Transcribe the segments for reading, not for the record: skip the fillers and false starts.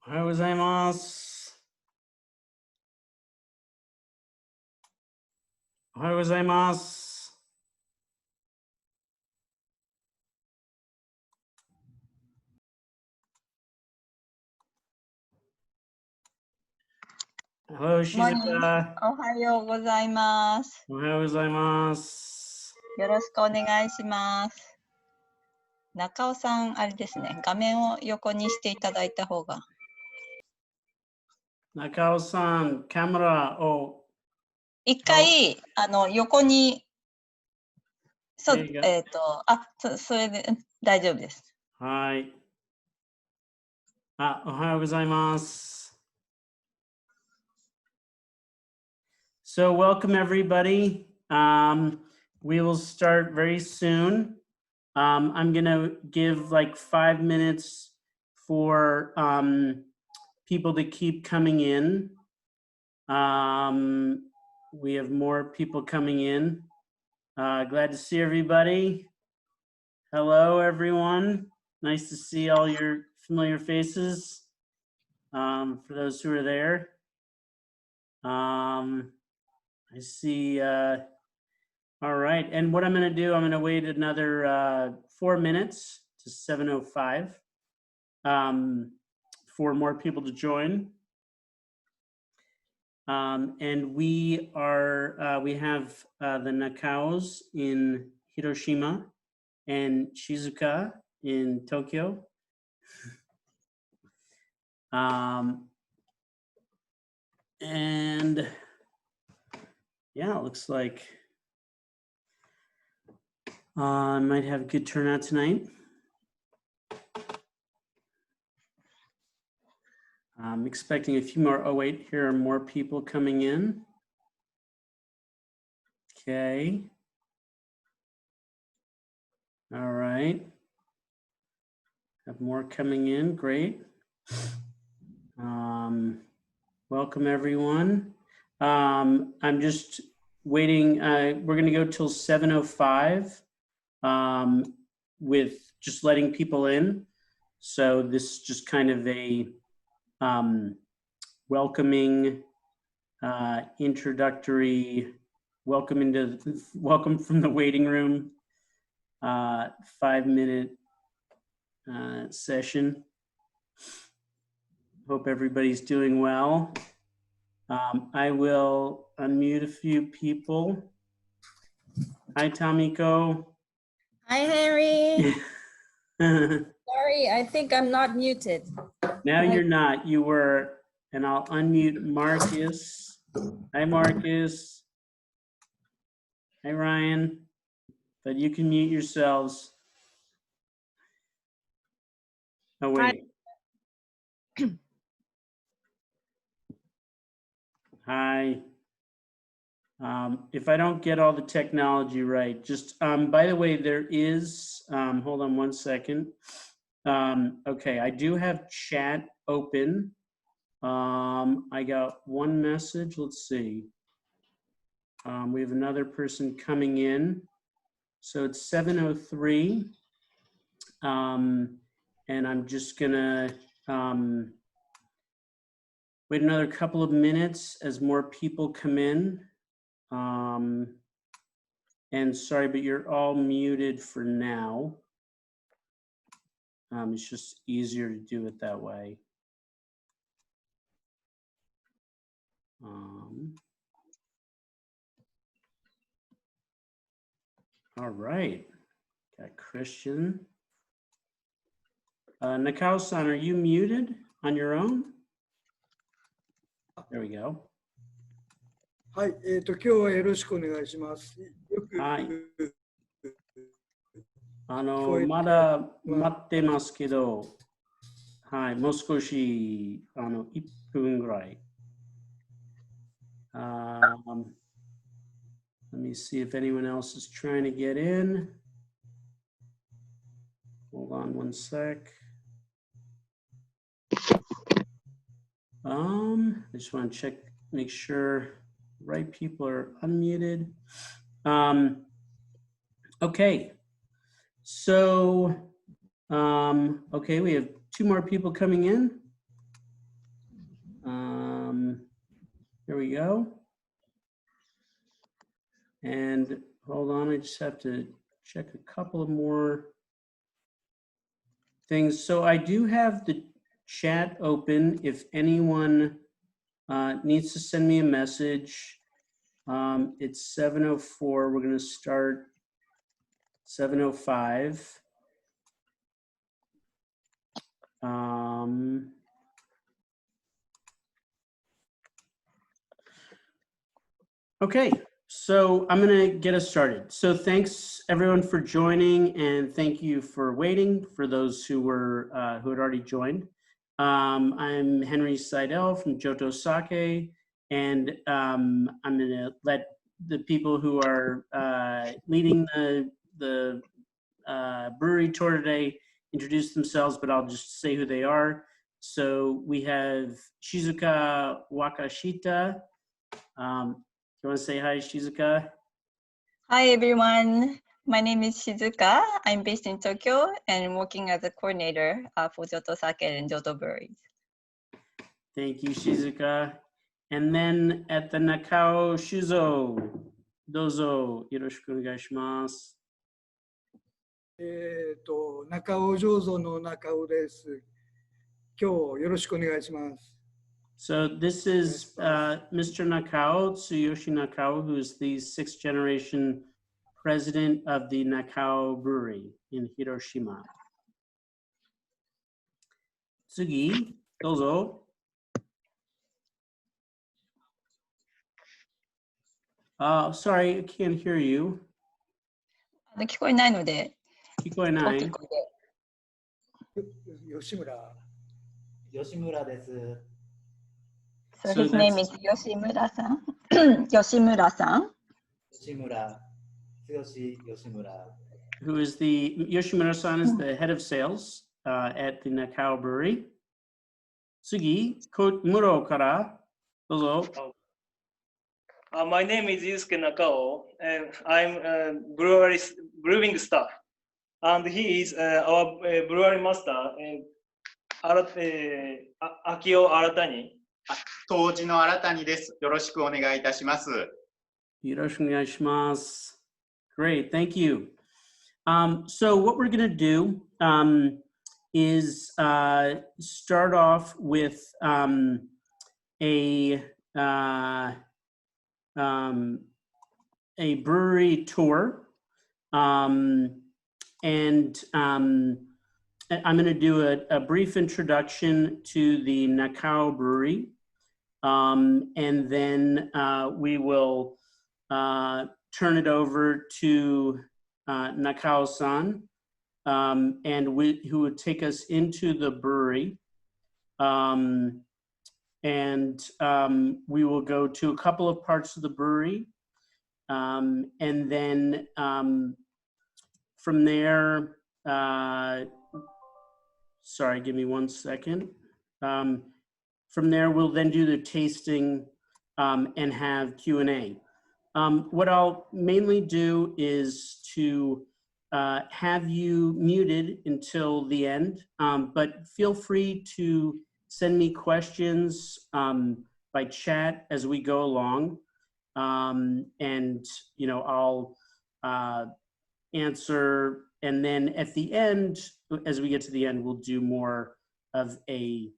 おはようございます。おはようございます。Hello, Shizuka. おはようございます。おはようございます。よろしくお願いします。中尾さん、あれですね、画面を横にしていただいた方が。中尾さん、カメラを。一回、横に、それで大丈夫です。はい。おはようございます。So welcome everybody. We will start very soon. I'm gonna give like 5 minutes for people to keep coming in. We have more people coming in. Glad to see everybody. Hello, everyone. Nice to see all your familiar faces. For those who are there. I see, all right. And what I'm gonna do, I'm gonna wait another 4 minutes to 7:05 for more people to join. And we have the Nakaos in Hiroshima and Shizuka in Tokyo. And yeah, it looks like I might have a good turnout tonight. I'm expecting a few more. Oh wait, here are more people coming in. Okay. All right. Have more coming in, great. Welcome everyone. I'm just waiting, we're gonna go till 7:05 with just letting people in. So this is just kind of a welcoming, introductory, welcome from the waiting room, 5-minute session. Hope everybody's doing well. I will unmute a few people. Hi, Tomiko. Hi, Henry. Sorry, I think I'm not muted. Now you're not, you were, and I'll unmute Marcus. Hi, Marcus. Hi, Ryan. But you can mute yourselves. Oh, wait. Hi. If I don't get all the technology right, just, by the way, there is, hold on one second. Okay, I do have chat open. I got one message, let's see. We have another person coming in. So it's 7:03. And I'm just gonna wait another couple of minutes as more people come in. And sorry, but you're all muted for now. It's just easier to do it that way. All right, got Christian. Nakao-san, are you muted on your own? There we go. はい、今日はよろしくお願いします。はい。まだ待ってますけど、はい、もう少し、1分ぐらい。Let me see if anyone else is trying to get in. Hold on one sec. I just want to check, make sure right people are unmuted. Okay. So, okay, we have 2 more people coming in. There we go. And hold on, I just have to check a couple of more things. So I do have the chat open if anyone needs to send me a message. It's 7:04. We're going to start 7:05. Okay, so I'm going to get us started. So thanks everyone for joining, and thank you for waiting for those who were who had already joined. I'm Henry Sidel from Johto Sake, and I'm going to let the people who are leading the brewery tour today introduce themselves, but I'll just say who they are. So we have Shizuka Wakashita. You want to say hi, Shizuka? Hi, everyone. My name is Shizuka. I'm based in Tokyo and working as a coordinator for Johto Sake and Johto Breweries. Thank you, Shizuka. And then at the Nakao Shuzo, dozo, yoroshiku onegaishimasu. 中尾醸造の中尾です。今日よろしくお願いします。So this is Mr. Nakao, Tsuyoshi Nakao, who is the 6th generation president of the Nakao Brewery in Hiroshima. Tsugi, dozo. Sorry, I can't hear you. 聞こえないので、聞こえない。大きい声で。吉村。吉村です。So his name is Yoshimura-san. Yoshimura-san. Yoshimura. Tsuyoshi Yoshimura. Who is the, Yoshimura-san is the head of sales at the Nakao Brewery. Tsugi, Muro kara, dozo. My name is Yusuke Nakao, and I'm a brewing staff. And he is our brewery master, Akio Aratani. 杜氏の新たにです。よろしくお願いいたします。Yoroshiku onegaishimasu. Great, thank you. So what we're going to do is start off with a brewery tour, and I'm going to do a brief introduction to the Nakao Brewery, and then we will turn it over to Nakao-san, and who would take us into the brewery. And we will go to a couple of parts of the brewery, and then from there, sorry, give me 1 second. From there, we'll then do the tasting and have Q&A. What I'll mainly do is to have you muted until the end, but feel free to send me questions by chat as we go along, and I'll answer. And then at the end, as we get to the end, we'll do more of a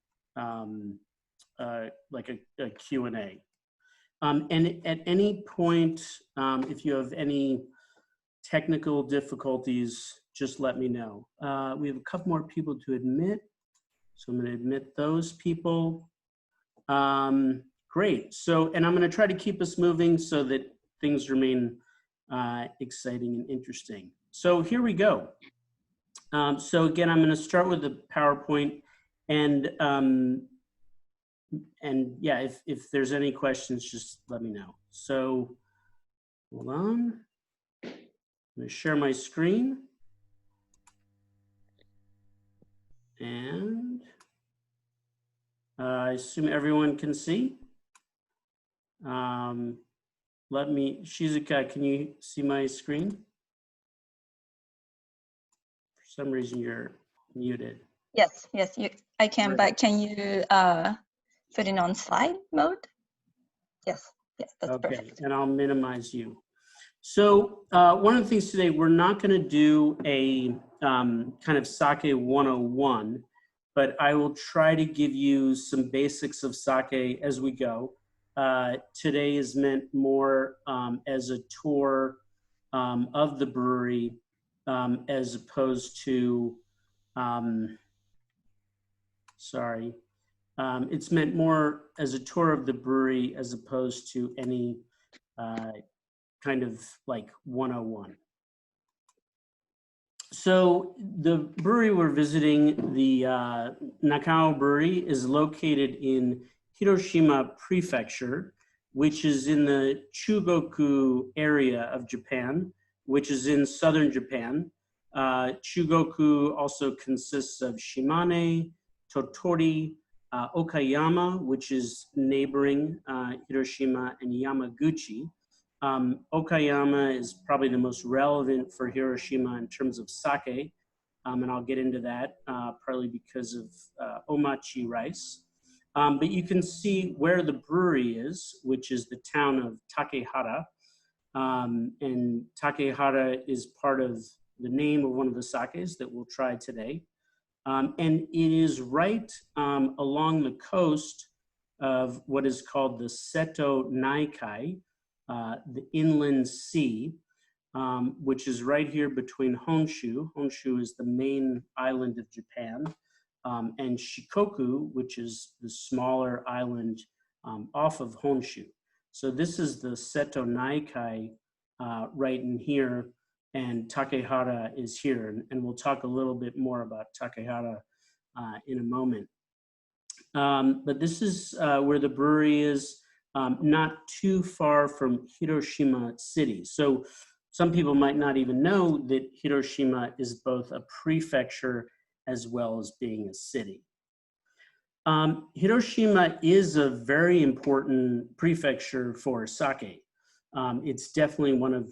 like a Q&A. And at any point, if you have any technical difficulties, just let me know. We have a couple more people to admit, so I'm going to admit those people. Great. So, and I'm going to try to keep us moving so that things remain exciting and interesting. So here we go. So again, I'm going to start with the PowerPoint, and yeah, if there's any questions, just let me know. So hold on. I'm going to share my screen. And I assume everyone can see. Let me, Shizuka, can you see my screen? For some reason you're muted. Yes, I can, but can you put it on slide mode? Yes, that's Okay, perfect. and I'll minimize you. So one of the things today, we're not going to do a kind of sake 101, but I will try to give you some basics of sake as we go. Today is meant more as a tour of the brewery as opposed to, it's meant more as a tour of the brewery as opposed to any kind of like 101. So the brewery we're visiting, the Nakao Brewery, is located in Hiroshima Prefecture, which is in the Chugoku area of Japan, which is in southern Japan. Chugoku also consists of Shimane, Tottori, Okayama, which is neighboring Hiroshima, and Yamaguchi. Okayama is probably the most relevant for Hiroshima in terms of sake, and I'll get into that partly because of omachi rice. But you can see where the brewery is, which is the town of Takehara. And Takehara is part of the name of one of the sakes that we'll try today. And it is right along the coast of what is called the Seto Naikai, the inland sea, which is right here between Honshu. Honshu is the main island of Japan, and Shikoku, which is the smaller island off of Honshu. So this is the Seto Naikai right in here, and Takehara is here. And we'll talk a little bit more about Takehara in a moment. But this is where the brewery is, not too far from Hiroshima City. So some people might not even know that Hiroshima is both a prefecture as well as being a city. Hiroshima is a very important prefecture for sake. It's definitely one of,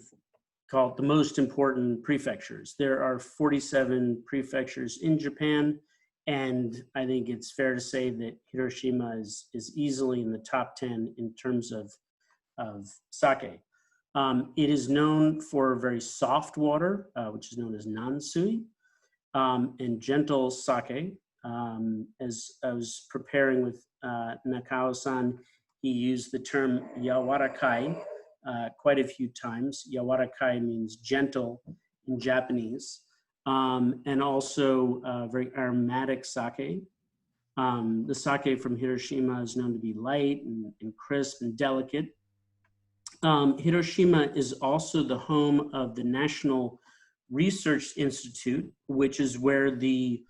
called the most important prefectures. There are 47 prefectures in Japan, and I think it's fair to say that Hiroshima is easily in the top 10 in terms of sake. It is known for very soft water, which is known as nansui, and gentle sake. As I was preparing with Nakao-san, he used the term yawarakai quite a few times. Yawarakai means gentle in Japanese. And also very aromatic sake. The sake from Hiroshima is known to be light and crisp and delicate. Hiroshima is also the home of the National Research Institute, which is where the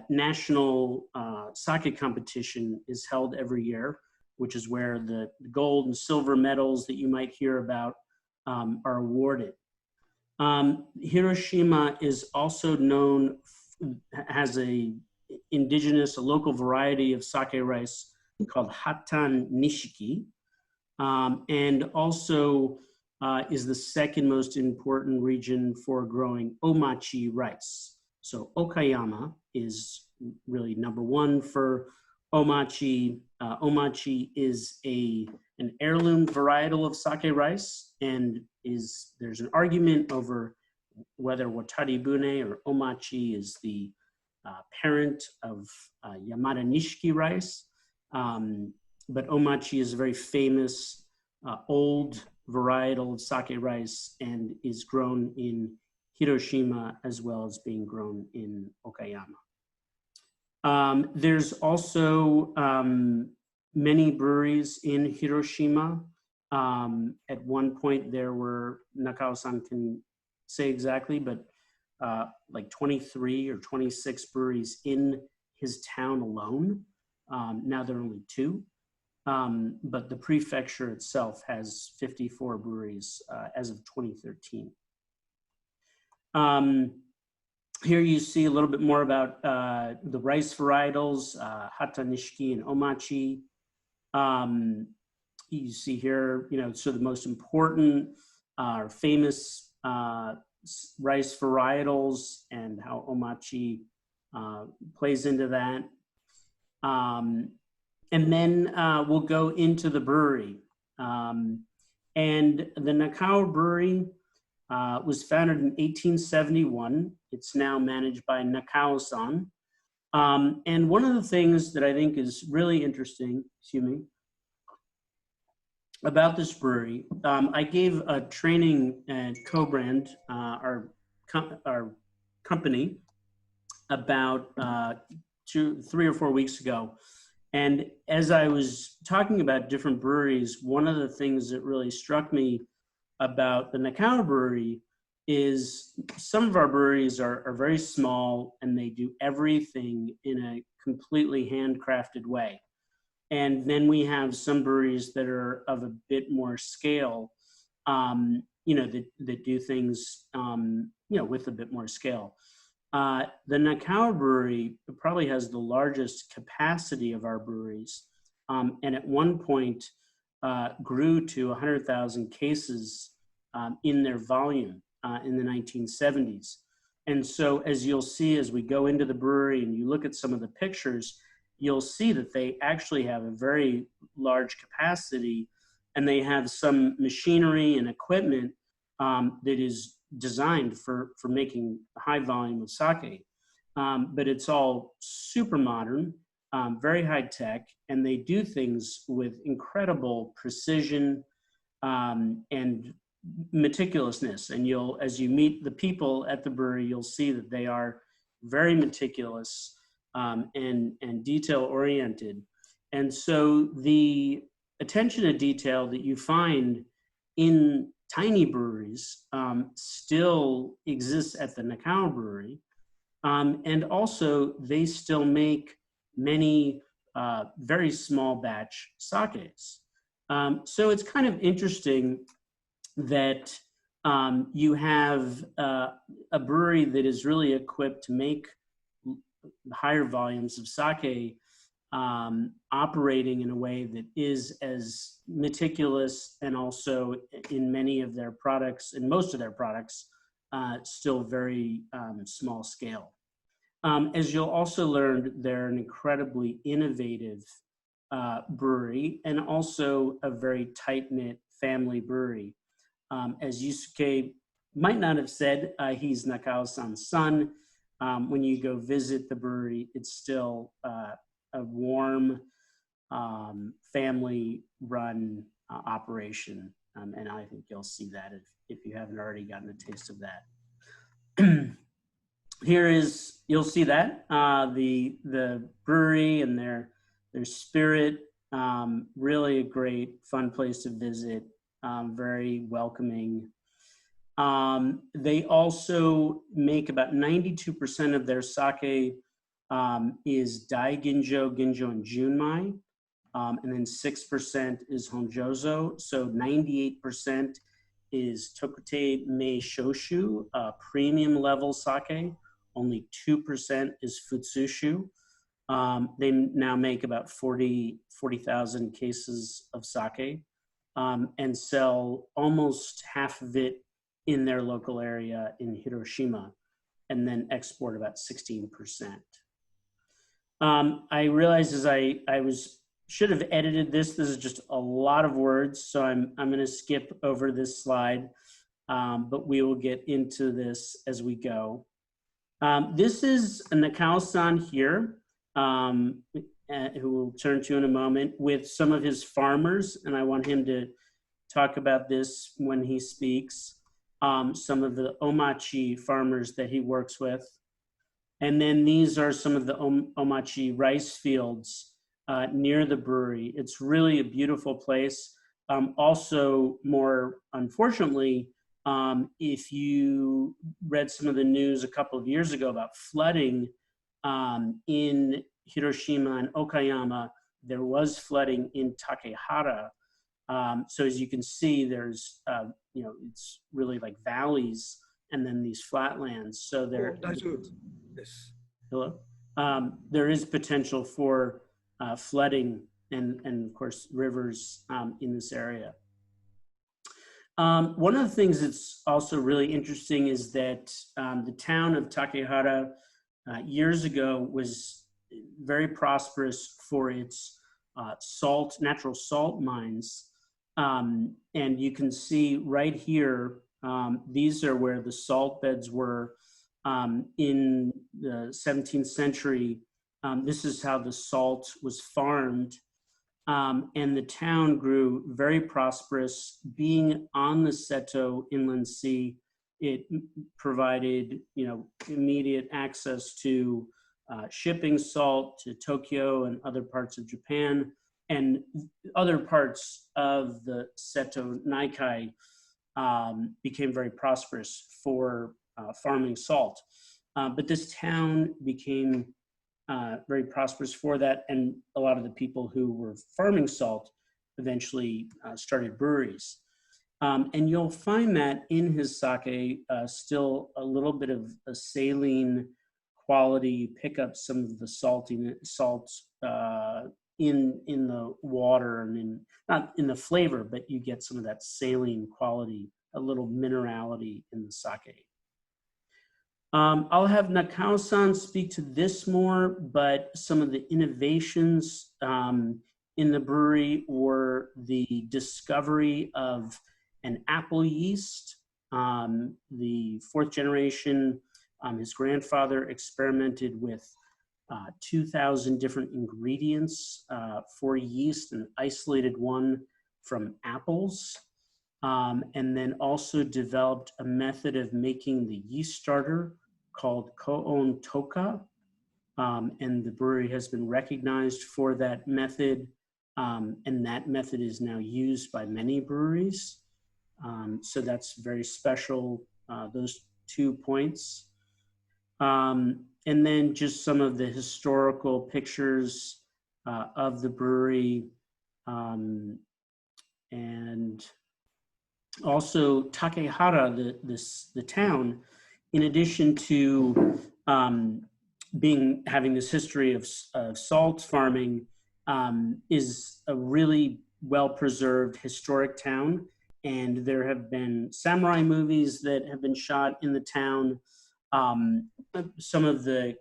national sake competition is held every year, which is where the gold and silver medals that you might hear about are awarded. Hiroshima is also known, has a local variety of sake rice called Hatan Nishiki, and also is the second most important region for growing omachi rice. So Okayama is really number one for omachi. Omachi is an heirloom varietal of sake rice, and there's an argument over whether wataribune or omachi is the parent of Yamada Nishiki rice. But omachi is a very famous old varietal of sake rice and is grown in Hiroshima as well as being grown in Okayama. There's also many breweries in Hiroshima. At one point there were, Nakao-san can say exactly, but like 23 or 26 breweries in his town alone. Now there are only 2. But the prefecture itself has 54 breweries as of 2013. Here you see a little bit more about the rice varietals, Hata Nishiki and Omachi. You see here, so the most important famous rice varietals and how Omachi plays into that. And then we'll go into the brewery. And the Nakao Brewery was founded in 1871. It's now managed by Nakao-san. And one of the things that I think is really interesting, excuse me, about this brewery, I gave a training at Co-Brand, our company, about 3 or 4 weeks ago. And as I was talking about different breweries, one of the things that really struck me about the Nakao Brewery is some of our breweries are very small and they do everything in a completely handcrafted way. And then we have some breweries that are of a bit more scale, that do things, with a bit more scale. The Nakao Brewery probably has the largest capacity of our breweries, and at one point grew to 100,000 cases in their volume in the 1970s. And so as you'll see, as we go into the brewery and you look at some of the pictures, you'll see that they actually have a very large capacity, and they have some machinery and equipment that is designed for making a high volume of sake. But it's all super modern, very high tech, and they do things with incredible precision and meticulousness. And as you meet the people at the brewery, you'll see that they are very meticulous and detail oriented. And so the attention to detail that you find in tiny breweries still exists at the Nakao Brewery. And also they still make many very small batch sakes. So it's kind of interesting that you have a brewery that is really equipped to make higher volumes of sake, operating in a way that is as meticulous, and also in many of their products, in most of their products, still very small scale. As you'll also learn, they're an incredibly innovative brewery, and also a very tight-knit family brewery. As Yusuke might not have said, he's Nakao-san's son. When you go visit the brewery, it's still a warm, family-run operation, and I think you'll see that if you haven't already gotten a taste of that. You'll see that the brewery and their spirit, really a great, fun place to visit, very welcoming. They also make about 92% of their sake is Daiginjo, Ginjo, and Junmai, and then 6% is Honjozo. So 98% is Tokute Mei Shoshu, premium level sake. Only 2% is Futsushu. They now make about 40,000 cases of sake, and sell almost half of it in their local area in Hiroshima, and then export about 16%. I realized as I should have edited this. This is just a lot of words, so I'm going to skip over this slide, but we will get into this as we go. This is Nakao-san here, who we'll turn to in a moment, with some of his farmers, and I want him to talk about this when he speaks. Some of the omachi farmers that he works with. And then these are some of the omachi rice fields near the brewery. It's really a beautiful place. Also, more unfortunately, if you read some of the news a couple of years ago about flooding in Hiroshima and Okayama, there was flooding in Takehara. So as you can see, there's, it's really like valleys and then these flatlands. So there, there is potential for flooding and of course rivers in this area. One of the things that's also really interesting is that the town of Takehara years ago was very prosperous for its natural salt mines. And you can see right here, these are where the salt beds were in the 17th century. This is how the salt was farmed. And the town grew very prosperous. Being on the Seto inland sea, it provided, immediate access to shipping salt to Tokyo and other parts of Japan, and other parts of the Seto Nakao became very prosperous for farming salt. But this town became very prosperous for that, and a lot of the people who were farming salt eventually started breweries. And you'll find that in his sake still a little bit of a saline quality. You pick up some of the salt in the water, and not in the flavor, but you get some of that saline quality, a little minerality in the sake. I'll have Nakao-san speak to this more, but some of the innovations in the brewery were the discovery of an apple yeast. The fourth generation, his grandfather experimented with 2,000 different ingredients for yeast and isolated one from apples. And then also developed a method of making the yeast starter called Koon Toka. And the brewery has been recognized for that method. And that method is now used by many breweries. So that's very special, those 2 points. And then just some of the historical pictures of the brewery, and also Takehara, the town, in addition to having this history of salt farming, is a really well-preserved historic town. And there have been samurai movies that have been shot in the town. Some of the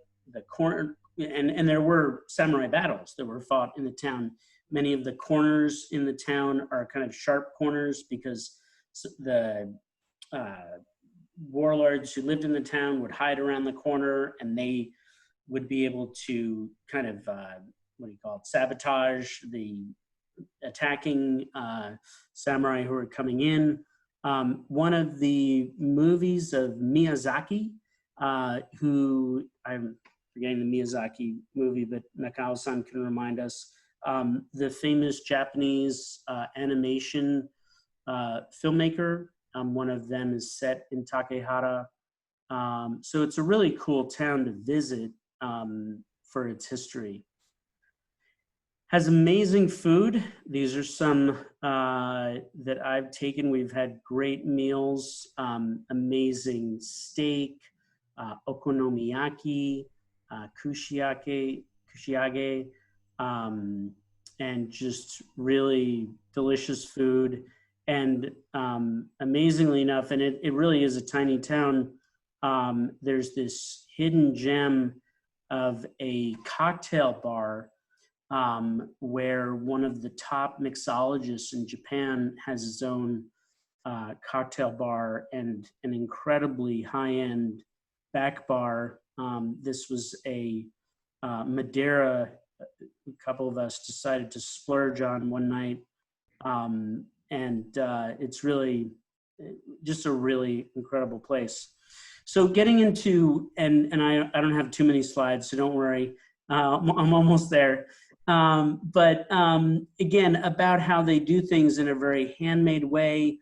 corner, and there were samurai battles that were fought in the town. Many of the corners in the town are kind of sharp corners because the warlords who lived in the town would hide around the corner, and they would be able to kind of, sabotage the attacking samurai who were coming in. One of the movies of Miyazaki, who, I'm forgetting the Miyazaki movie, but Nakao-san can remind us, the famous Japanese animation filmmaker. One of them is set in Takehara. So it's a really cool town to visit for its history. Has amazing food. These are some that I've taken. We've had great meals, amazing steak, okonomiyaki, kushiyage, and just really delicious food. And amazingly enough, and it really is a tiny town, there's this hidden gem of a cocktail bar where one of the top mixologists in Japan has his own cocktail bar and an incredibly high-end back bar. This was a Madeira, a couple of us decided to splurge on one night. And it's really just a really incredible place. So getting into, and I don't have too many slides, so don't worry, I'm almost there. But again, about how they do things in a very handmade way.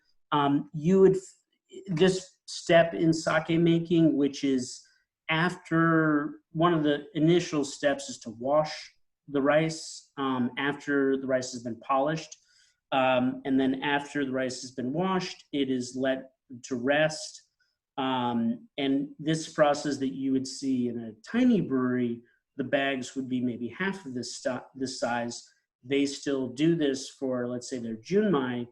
This step in sake making, which is after one of the initial steps is to wash the rice after the rice has been polished. And then after the rice has been washed, it is let to rest. And this process that you would see in a tiny brewery, the bags would be maybe half of this size. They still do this for, let's say, their junmai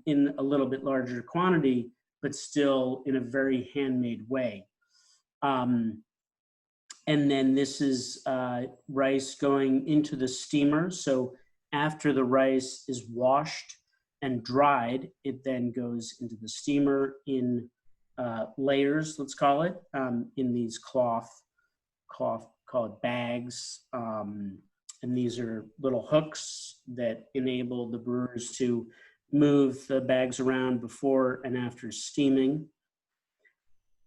in a little bit larger quantity, but still in a very handmade way. And then this is rice going into the steamer. So after the rice is washed and dried, it then goes into the steamer in layers, let's call it, in these cloth, call it bags. And these are little hooks that enable the brewers to move the bags around before and after steaming.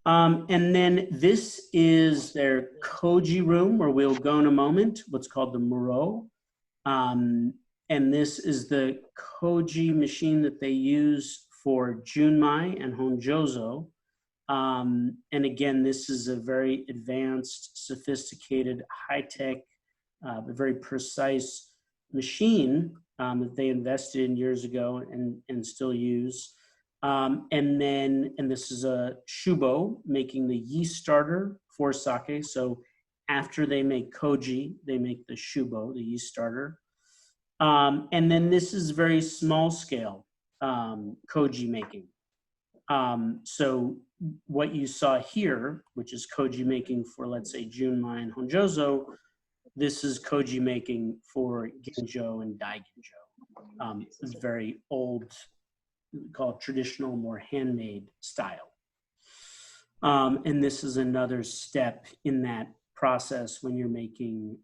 And then this is their koji room, where we'll go in a moment, what's called the muro. And this is the koji machine that they use for junmai and honjozo. And again, this is a very advanced, sophisticated, high-tech, very precise machine that they invested in years ago and still use. And this is a shubo, making the yeast starter for sake. So after they make koji, they make the shubo, the yeast starter. And then this is very small scale koji making. So what you saw here, which is koji making for, let's say, junmai and honjozo, this is koji making for ginjo and daiginjo. It's very old, called traditional, more handmade style. And this is another step in that process when you're making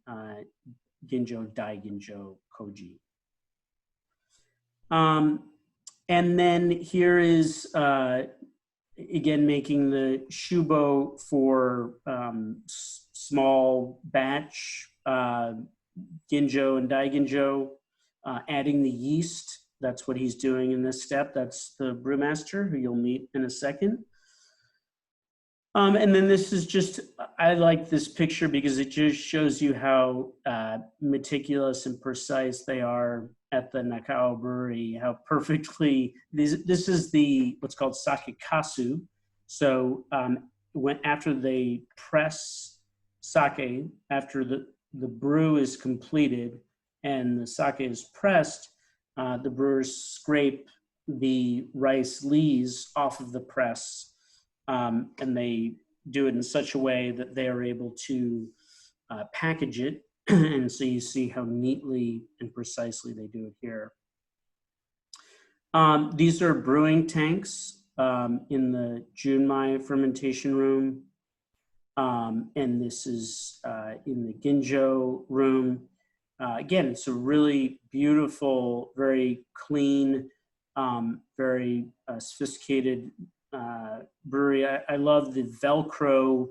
ginjo, daiginjo, koji. And then here is, again, making the shubo for small batch ginjo and daiginjo, adding the yeast. That's what he's doing in this step. That's the brewmaster, who you'll meet in a second. And then this is just, I like this picture because it just shows you how meticulous and precise they are at the Nakao Brewery, how perfectly, this is the, what's called sake kasu. So after they press sake, after the brew is completed and the sake is pressed, the brewers scrape the rice lees off of the press, and they do it in such a way that they are able to package it. And so you see how neatly and precisely they do it here. These are brewing tanks in the junmai fermentation room. And this is in the ginjo room. Again, it's a really beautiful, very clean, very sophisticated brewery. I love the Velcro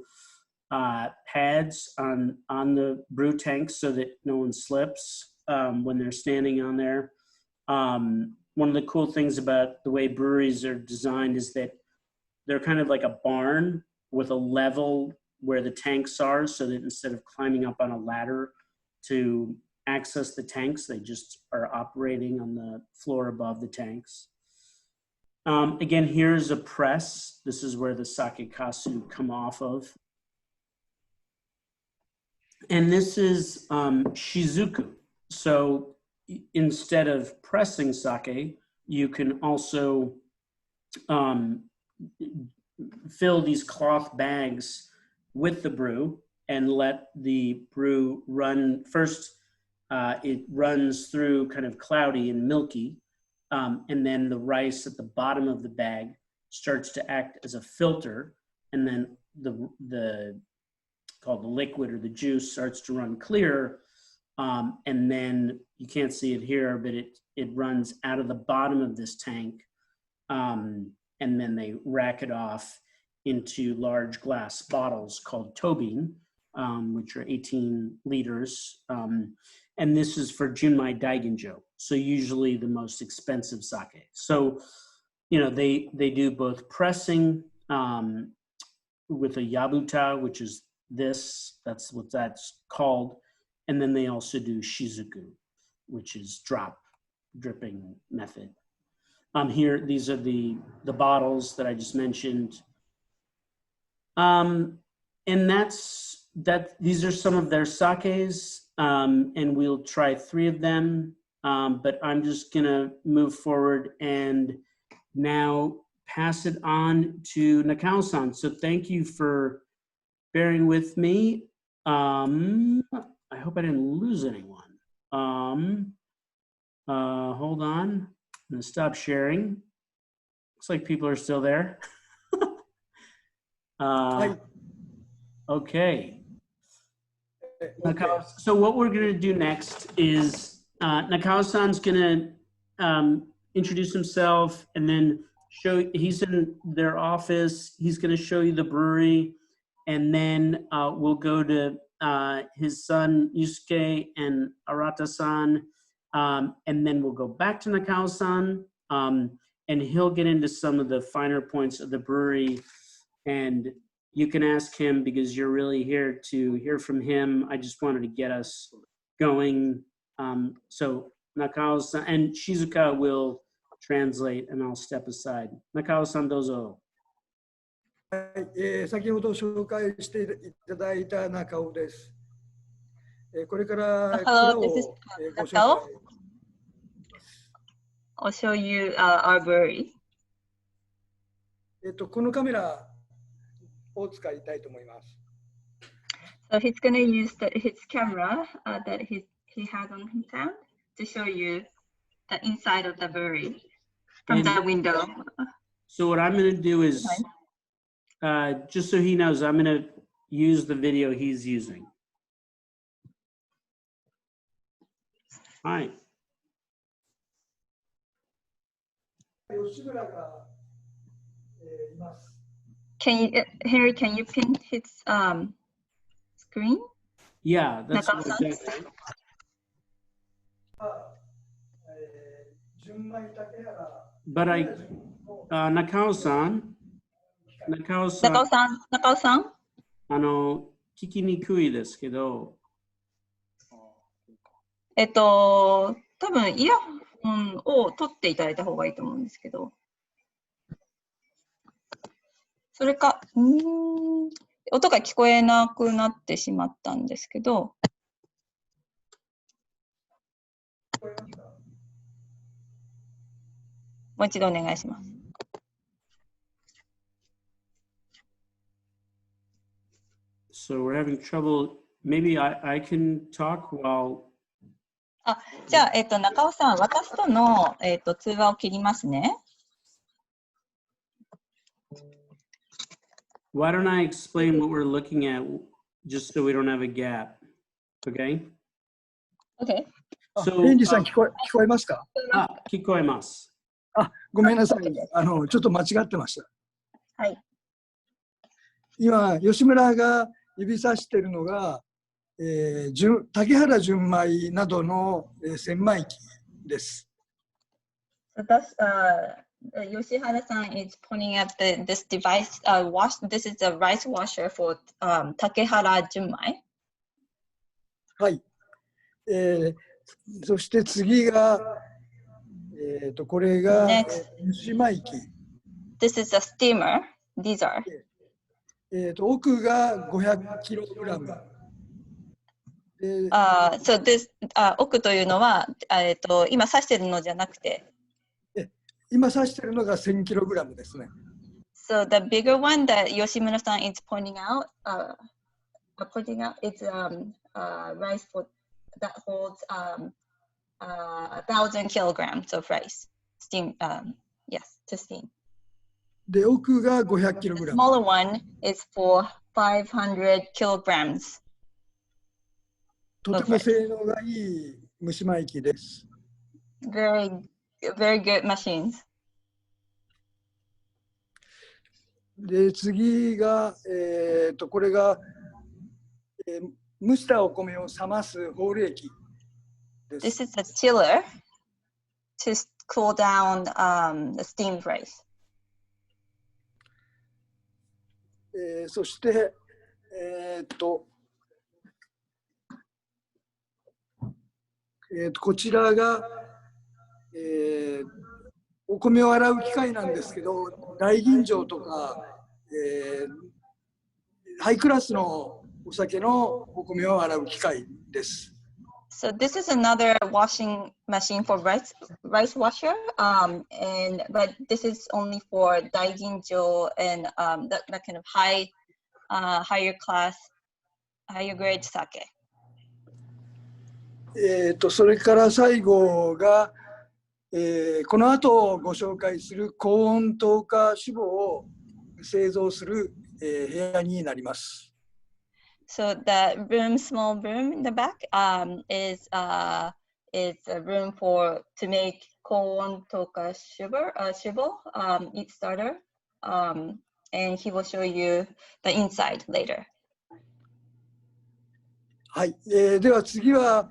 pads on the brew tanks so that no one slips when they're standing on there. One of the cool things about the way breweries are designed is that they're kind of like a barn with a level where the tanks are, so that instead of climbing up on a ladder to access the tanks, they just are operating on the floor above the tanks. Again, here's a press. This is where the sake kasu come off of. And this is shizuku. So instead of pressing sake, you can also fill these cloth bags with the brew and let the brew run. First, it runs through kind of cloudy and milky, and then the rice at the bottom of the bag starts to act as a filter, and then the called the liquid or the juice starts to run clear, and then you can't see it here, but it runs out of the bottom of this tank, and then they rack it off into large glass bottles called tobin, which are 18 liters. And this is for junmai daiginjo, so usually the most expensive sake. So, you know, they do both pressing with a yabuta, which is this, that's what that's called. And then they also do shizuku, which is dripping method. Here, these are the bottles that I just mentioned. And these are some of their sakes, and we'll try 3 of them, but I'm just gonna move forward and now pass it on to Nakao-san. So thank you for bearing with me. I hope I didn't lose anyone. Hold on. gonna stop sharing. Looks like people are still there. はい。 Okay. OK Nakao, so what we're gonna do next is Nakao-san's gonna introduce himself and then he's in their office. He's gonna show you the brewery, and then we'll go to his son Yusuke and Arata-san, and then we'll go back to Nakao-san, and he'll get into some of the finer points of the brewery, and you can ask him because you're really here to hear from him. I just wanted to get us going. So Nakao-san and Shizuka will translate, and I'll step aside. Nakao-san, dozo. 先ほど紹介していただいた中尾です。これから蔵 Hello, を this is ご紹 Nakao. 介 I'll show you our brewery. このカメラを使いたいと思います。 So he's gonna use his camera that he has on his hand to show you the inside of the brewery from the window. So what I'm gonna do is, just so he knows, I'm gonna use the video he's using. Hi. 吉村が、います。 Henry, can you pin his screen? Yeah, that's what Nakao-san? exactly. 純米竹原 But Nakao-san, Nakao-san, Nakao-san? 聞きにくいですけど、多分イヤホンを取っていただいた方がいいと思うんですけど。それか、音が聞こえなくなってしまったんですけど。もう一度お願いします。So we're having trouble. Maybe I can talk while. じゃあ、中尾さん、私との、通話を切りますね。Why don't I explain what we're looking at, just so we don't have a gap? Okay. OK。So, ヘンリーさん聞こえますか？聞こえます。ごめんなさい。ちょっと間違ってました。はい。今、吉村が指さしているのが、竹原純米などの洗米機です。Yoshihara-san is pointing at this device. This is a rice washer for Takehara Junmai. はい。そして次が、これが蒸し米機。This is a steamer. These are. 奥が500キログラム。So this 奥というのは今指しているのじゃなくて。今指しているのが1000キログラムですね。So the bigger one that Yoshimura-san is pointing out is rice that holds 1,000 kilograms of rice. Steam, yes, to steam. で、奥が500キログ The ラム。 smaller one is for 500 kilograms. とても性能がいい蒸し米機です。Very good machines. で、次が、これが、蒸したお米を冷ますホール液です。 This is a chiller to cool down the steamed rice. そして、こちらが、お米を洗う機械なんですけど、大吟醸とか、ハイクラスのお酒のお米を洗う機械です。So this is another washing machine for rice washer, but this is only for daiginjo and that kind of higher class, higher grade sake. それから最後が、この後ご紹介する高温透過酒母を製造する、部屋になります。So the room, small room in the back, is a room to make koon toka shibo, each starter, and he will show you the inside later. はい、では次は、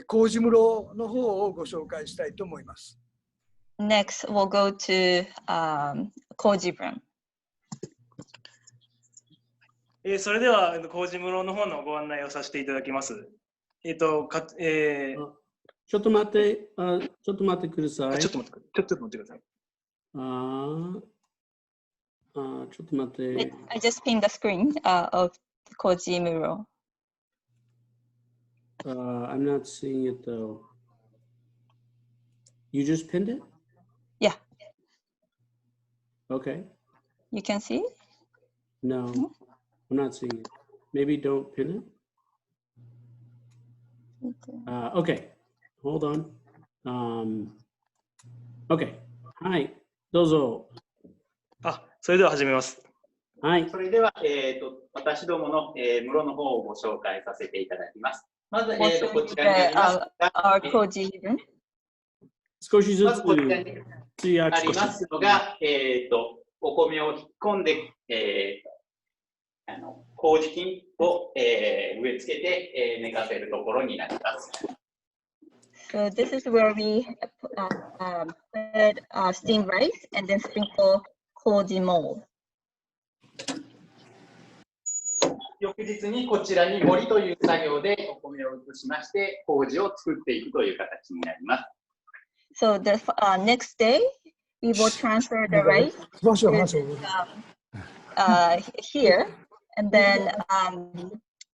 麹室の方をご紹介したいと思います。Next, we'll go to koji room. それでは麹室の方のご案内をさせていただきます。ちょっと待って、ちょっと待ってください。ちょっと待ってください。ちょっと待って。I just pinned the screen of the koji mural. I'm not seeing it though. You just pinned it? Yeah. Okay. You can see it? No, I'm not seeing it. Maybe don't pin it. Okay, hold on. Okay. はい、どうぞ。それでは始めます。はい。それでは、私どもの、室の方をご紹介させていただきます。まず、こちらにありますour koji room. 少しずつまずこちらにありますのが、お米を引っ込んで、麹菌を、植え付けて、寝かせるところになります。So this is where we put steamed rice and then sprinkle koji mold. 翌日にこちらに盛りという作業でお米を移しまして麹を作っていくという形になります。So the next day we will transfer the rice here, and then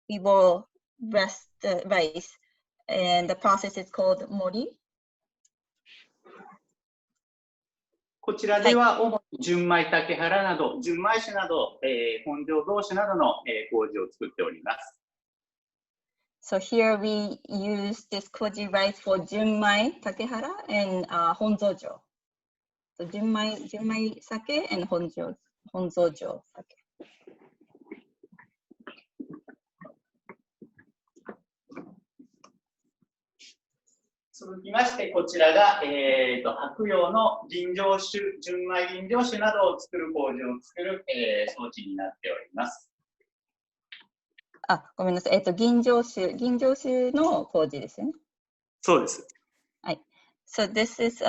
we will rest the rice, and the process is called mori. こちらでは主に純米竹原など純米酒など、本醸造酒などの、麹を作っております。So here we use this koji rice for junmai Takehara and honzojo. So junmai sake and honzojo sake. 続きまして、こちらが、白洋の吟醸酒、純米吟醸酒などを作る麹を作る、装置になっております。ごめんなさい。吟醸酒の麹ですよね。そうです。はい。So this is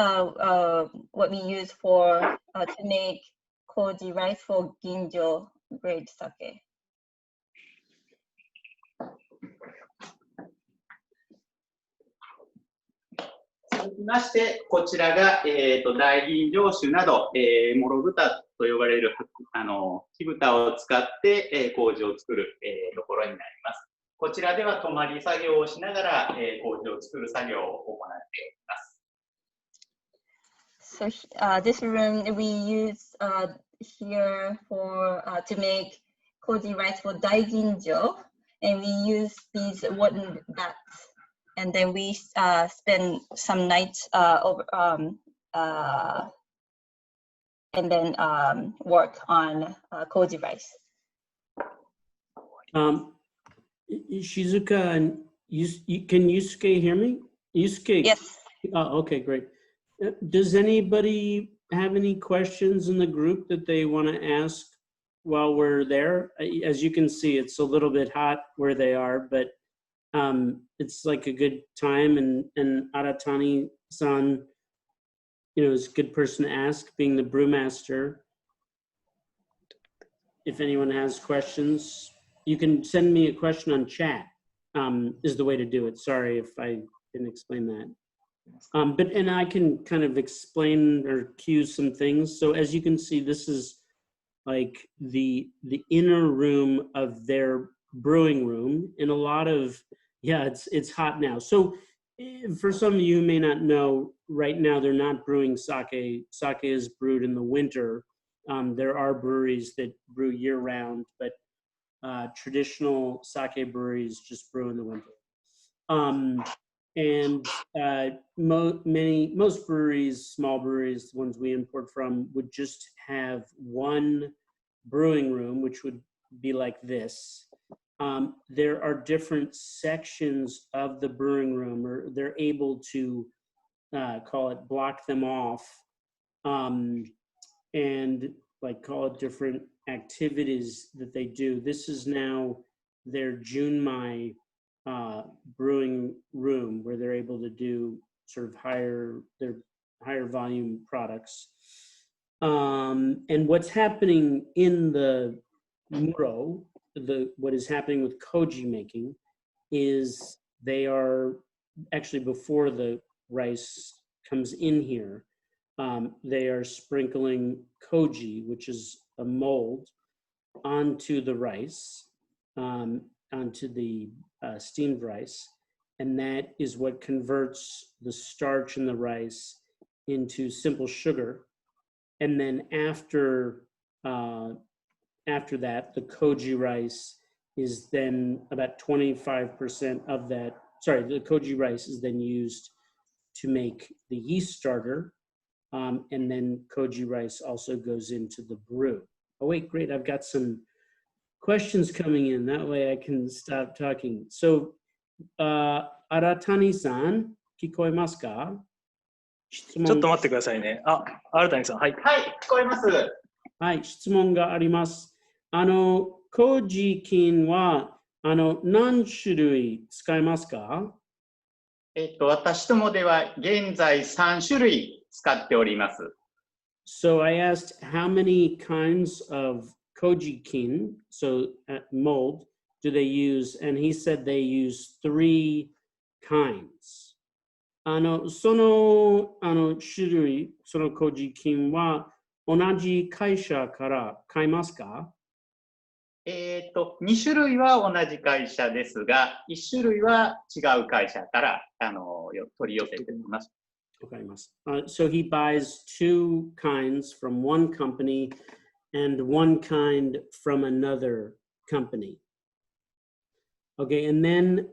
what we use for to make koji rice for ginjo grade sake. 続きまして、こちらが、大吟醸酒など、もろ豚と呼ばれる木豚を使って、麹を作る、ところになります。こちらでは泊まり作業をしながら、麹を作る作業を行っております。So this room we use here for to make koji rice for daiginjo, and we use these wooden vats, and then we spend some nights over and then work on koji rice. Shizuka, and can Yusuke hear me? Yusuke? Yes. Okay, great. Does anybody have any questions in the group that they want to ask while we're there? As you can see, it's a little bit hot where they are, but it's like a good time, and Aratani-san, is a good person to ask, being the brewmaster. If anyone has questions, you can send me a question on chat, is the way to do it. Sorry if I didn't explain that. And I can kind of explain or cue some things. So as you can see, this is like the inner room of their brewing room, and a lot of, it's hot now. So for some of you who may not know, right now they're not brewing sake. Sake is brewed in the winter. There are breweries that brew year round, but traditional sake breweries just brew in the winter. And most breweries, small breweries, the ones we import from, would just have one brewing room, which would be like this. There are different sections of the brewing room, or they're able to call it block them off, and like call it different activities that they do. This is now their Junmai brewing room, where they're able to do sort of higher volume products. And what's happening in the muro, what is happening with koji making, is they are actually, before the rice comes in here, they are sprinkling koji, which is a mold, onto the rice, onto the steamed rice, and that is what converts the starch in the rice into simple sugar. And then after that, the koji rice is then about 25% of that. Sorry, the koji rice is then used to make the yeast starter, and then koji rice also goes into the brew. Oh wait, great! I've got some questions coming in. That way I can stop talking. So, Aratani-san, kikoemasu ka? ちょっと待ってくださいね。あ、新谷さん、はい。はい、聞こえます。はい、質問があります。麹菌は何種類使いますか？私どもでは現在3種類使っております。So I asked how many kinds of koji kin, so mold, do they use? And he said they use 3 kinds. その種類、そのkoji kinは同じ会社から買いますか2種類は同じ会社ですが、1種類は違う会社から取り寄せています。わかります。So he buys 2 kinds from one company and 1 kind from another company. Okay, and then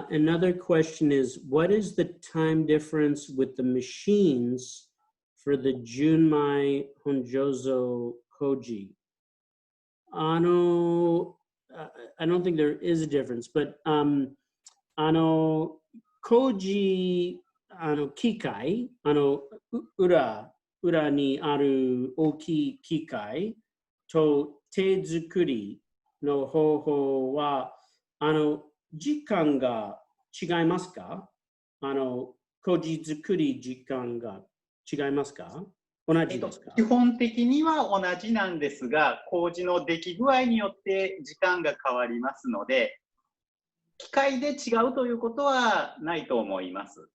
another question is, what is the time difference with the machines for the Junmai Honjozo Koji? I don't think there is a difference, but koji 機械、裏にある大きい機械と手作りの方法は時間が違いますか？麹作り時間が違いますか？同じですか？基本的には同じなんですが、麹の出来具合によって時間が変わりますので、機械で違うということはないと思います。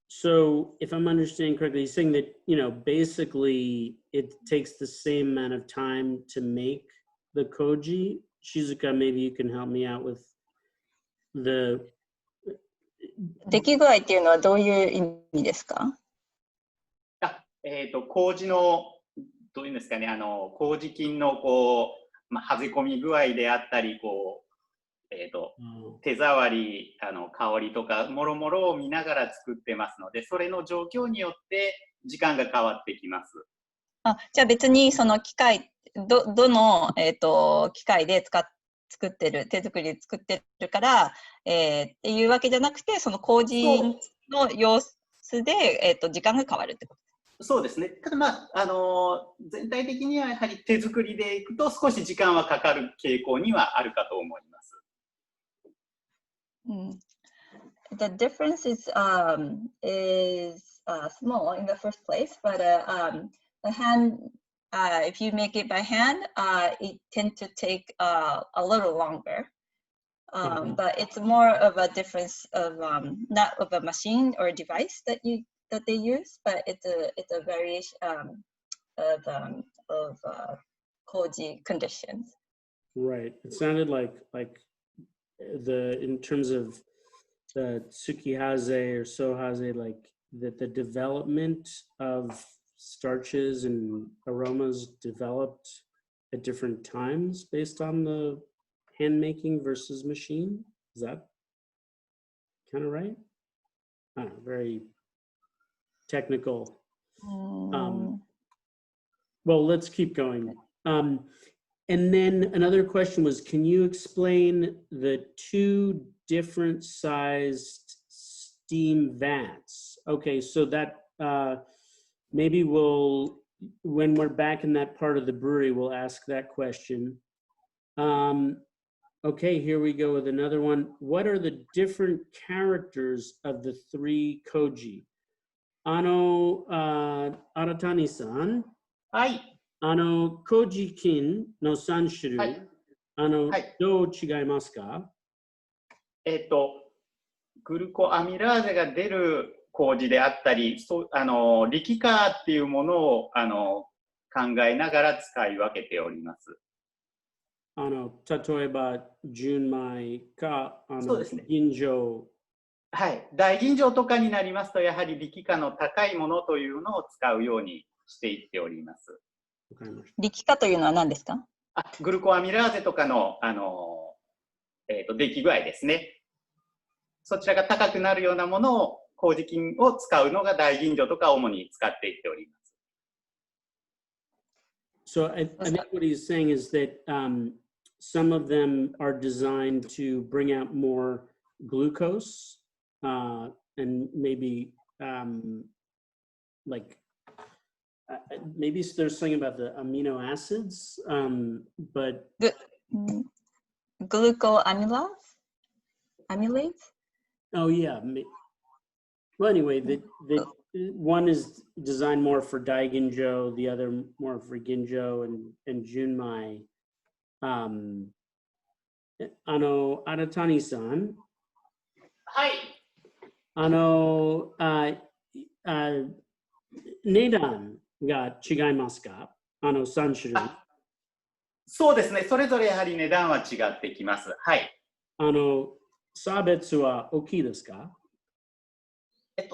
So, if I'm understanding correctly, he's saying that, basically it takes the same amount of time to make the koji. Shizuka, maybe you can help me out with the... 出来具合っていうのはどういう意味ですか？麹の、どういうんですかね、麹菌のはぜ込み具合であったり、手触り、香りとかもろもろを見ながら作ってますので、それの状況によって時間が変わってきます。じゃあ別にその機械、どの、機械で作ってる、手作りで作ってるから、っていうわけじゃなくて、その麹の様子で、時間が変わるってこと。そうですね。ただ全体的にはやはり手作りでいくと少し時間はかかる傾向にはあるかと思います。The difference is small in the first place, but the hand, if you make it by hand, it tends to take a little longer. But it's more of a difference of not of a machine or a device that they use, but it's a variation of koji conditions. Right. It sounded like in terms of the tsukihaze or sohaze, like that the development of starches and aromas developed at different times based on the hand making versus machine. Is that? kind of right? I don't know, very technical. Well, let's keep going. And then another question was, can you explain the two different sized steam vats? Okay, so that maybe we'll, when we're back in that part of the brewery, we'll ask that question. Okay, here we go with another one. What are the different characters of the three koji? Aratani-san. はい。koji kin no 3種類。はい。どう違いますか？グルコアミラーゼが出る麹であったり、力化っていうものを考えながら使い分けております。例えば、純米か、そうですね。吟醸。はい。大吟醸とかになりますと、やはり力化の高いものというのを使うようにしていっております。力化というのは何ですか？グルコアミラーゼとかの、出来具合ですね。そちらが高くなるようなものを、麹菌を使うのが大吟醸とか主に使っていっております。So I think what he's saying is that some of them are designed to bring out more glucose and maybe like maybe there's something about the amino acids, but glucoamylase? Oh yeah. Well, anyway, the one is designed more for Daiginjo, the other more for Ginjo and Junmai. Aratani-san. はい。値段が違いますか？3種類。そうですね。それぞれやはり値段は違ってきます。はい。差別は大きいですか？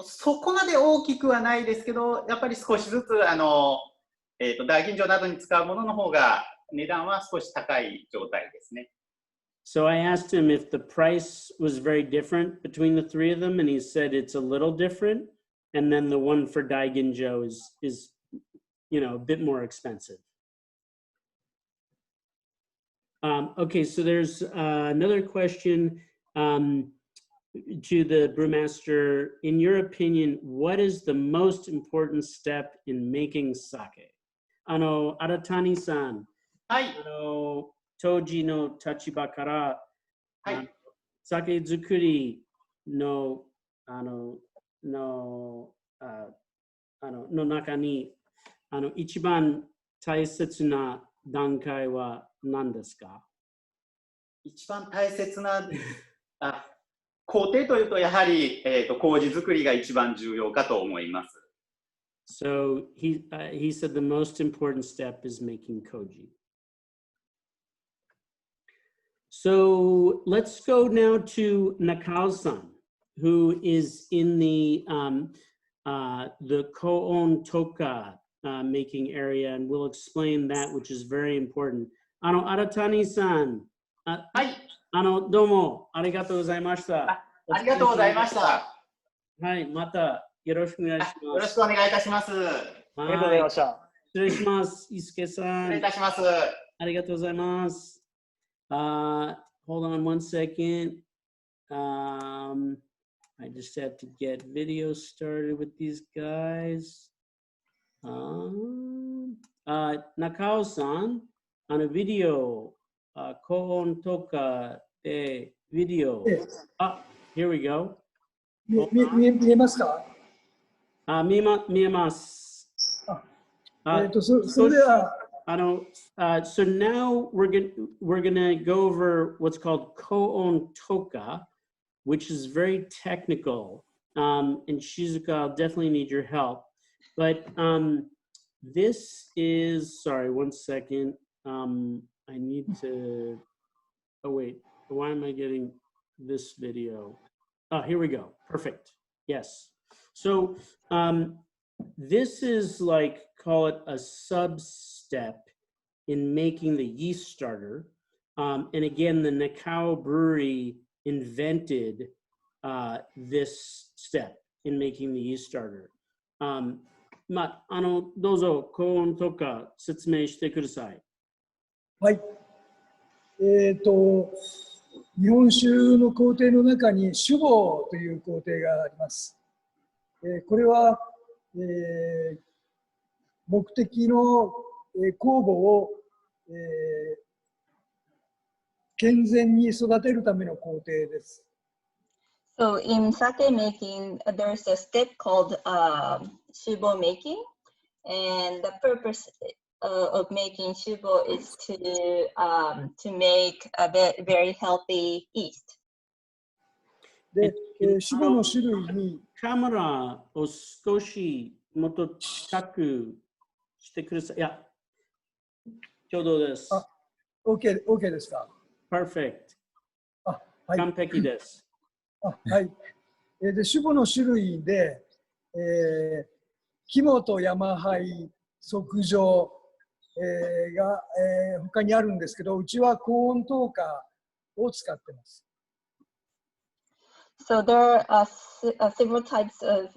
そこまで大きくはないですけど、やっぱり少しずつ大吟醸などに使うものの方が値段は少し高い状態ですね。So I asked him if the price was very different between the three of them, and he said it's a little different. And then the one for Daiginjo is a bit more expensive. Okay, so there's another question to the brewmaster. In your opinion, what is the most important step in making sake? Aratani-san. はい。toji の立場から、酒造りの中に一番大切な段階は何ですか？一番大切な工程というとやはり、麹作りが一番重要かと思います。So he said the most important step is making koji. So let's go now to Nakao-san, who is in the Koon Toka making area, and we'll explain that, which is very important. Aratani-san, はい。どうもありがとうございました。ありがとうございました。はい、またよろしくお願いします。よろしくお願いいたします。ありがとうございました。失礼します。伊助さん。失礼いたします。ありがとうございます。Hold on one second. I just have to get video started with these guys. Nakao-san, video, Koon Toka de video. Here we go. 見えますか？見えます。それでは、so now we're gonna go over what's called Koon Toka, which is very technical. And Shizuka, I'll definitely need your help. But this is, sorry, one second. I need to, oh wait, why am I getting this video? Oh, here we go. Perfect. Yes. So this is like, call it a sub-step in making the yeast starter. And again, the Nakao Brewery invented this step in making the yeast starter. どうぞ高温とか説明してください。はい。日本酒の工程の中に酒母という工程があります。これは、目的の酵母を、健全に育てるための工程です。So in sake making, there's a step called shubo making, and the purpose of making shubo is to make a very healthy yeast. で、酒母の種類にカメラを少しもっと近くしてください。いや、ちょうどです。OK ですか。Perfect。はい、完璧です。はい。で、酒母の種類で、肝と山灰、測定、が、他にあるんですけど、うちは高温糖化を使ってます。So there are several types of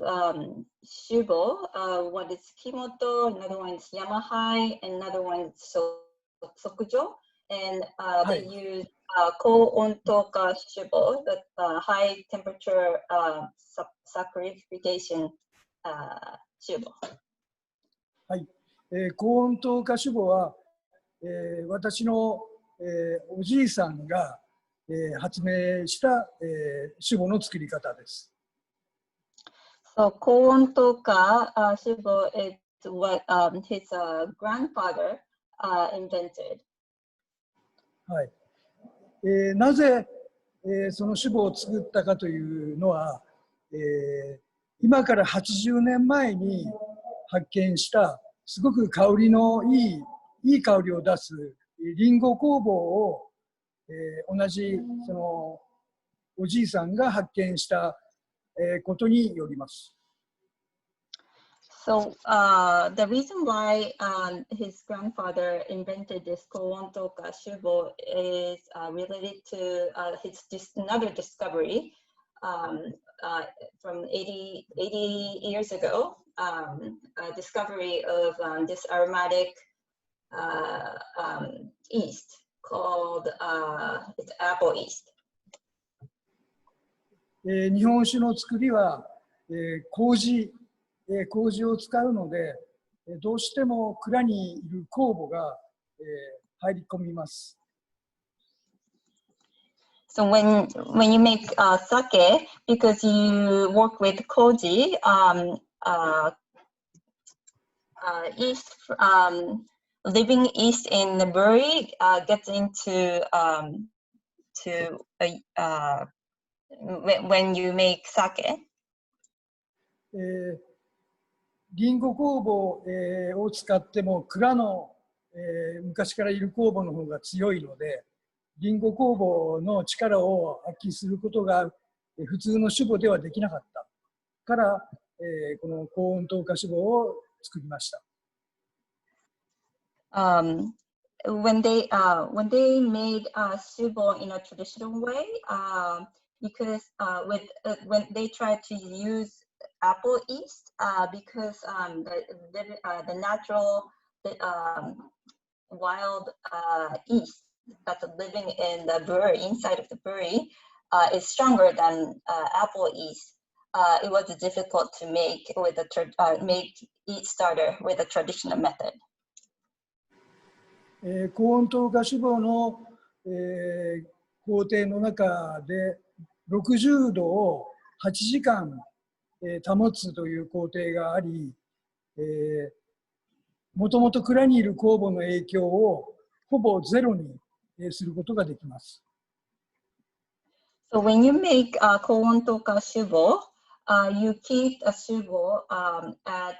shubo. One is kimoto, another one is yamahai, and another one is sokujo. And they use koon toka shubo, the high temperature saccharification shubo. はい。高温糖化酒母は、私の、おじいさんが発明した、酒母の作り方です。So koon toka shubo is what his grandfather invented. はい。なぜ、その酒母を作ったかというのは、今から80年前に発見したすごく香りのいい香りを出すリンゴ酵母を、同じそのおじいさんが発見した、ことによります。So the reason why his grandfather invented this koon toka shubo is related to another discovery from 80 years ago, a discovery of this aromatic yeast called it's apple yeast. 日本酒の作りは、麹を使うので、どうしても蔵にいる酵母が、入り込みます。So when you make sake, because you work with koji, yeast, living yeast in the brewery gets into when you make sake. リンゴ酵母、を使っても蔵の、昔からいる酵母の方が強いので、リンゴ酵母の力を発揮することが普通の酒母ではできなかったから、この高温糖化酒母を作りました。When they made shubo in a traditional way, because when they tried to use apple yeast, because the natural wild yeast that's living in the brewery, inside of the brewery, is stronger than apple yeast. It was difficult to make make yeast starter with a traditional method. 高温糖化酒母の、工程の中で60度を8時間、保つという工程があり、もともと蔵にいる酵母の影響をほぼゼロにすることができます。So when you make koon toka shubo, you keep a shubo at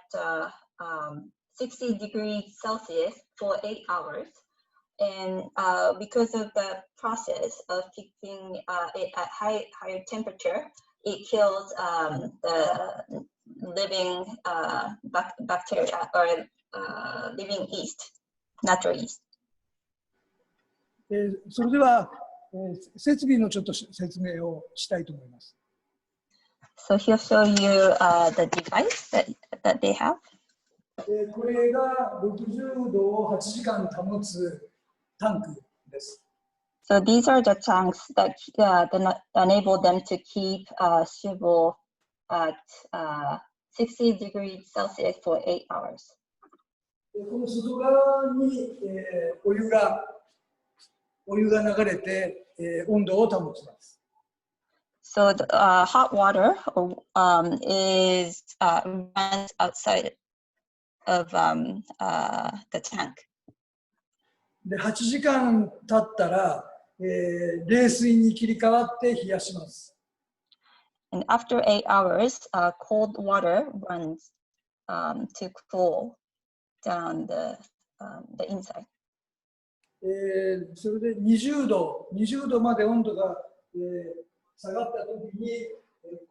60 degrees Celsius for 8 hours. And because of the process of keeping it at higher temperature, it kills the living bacteria or living yeast, natural yeast. それでは、設備のちょっと説明をしたいと思います。So he'll show you the device that they have. これが60度を8時間保つタンクです。So these are the tanks that enable them to keep Shibo at 60 degrees Celsius for 8 hours. この外側に、お湯が流れて、温度を保ちます。So the hot water is runs outside of the tank. で、8時間経ったら、冷水に切り替わって冷やします。And after 8 hours, cold water runs to cool down the inside. それで20度まで温度が、下がったときに、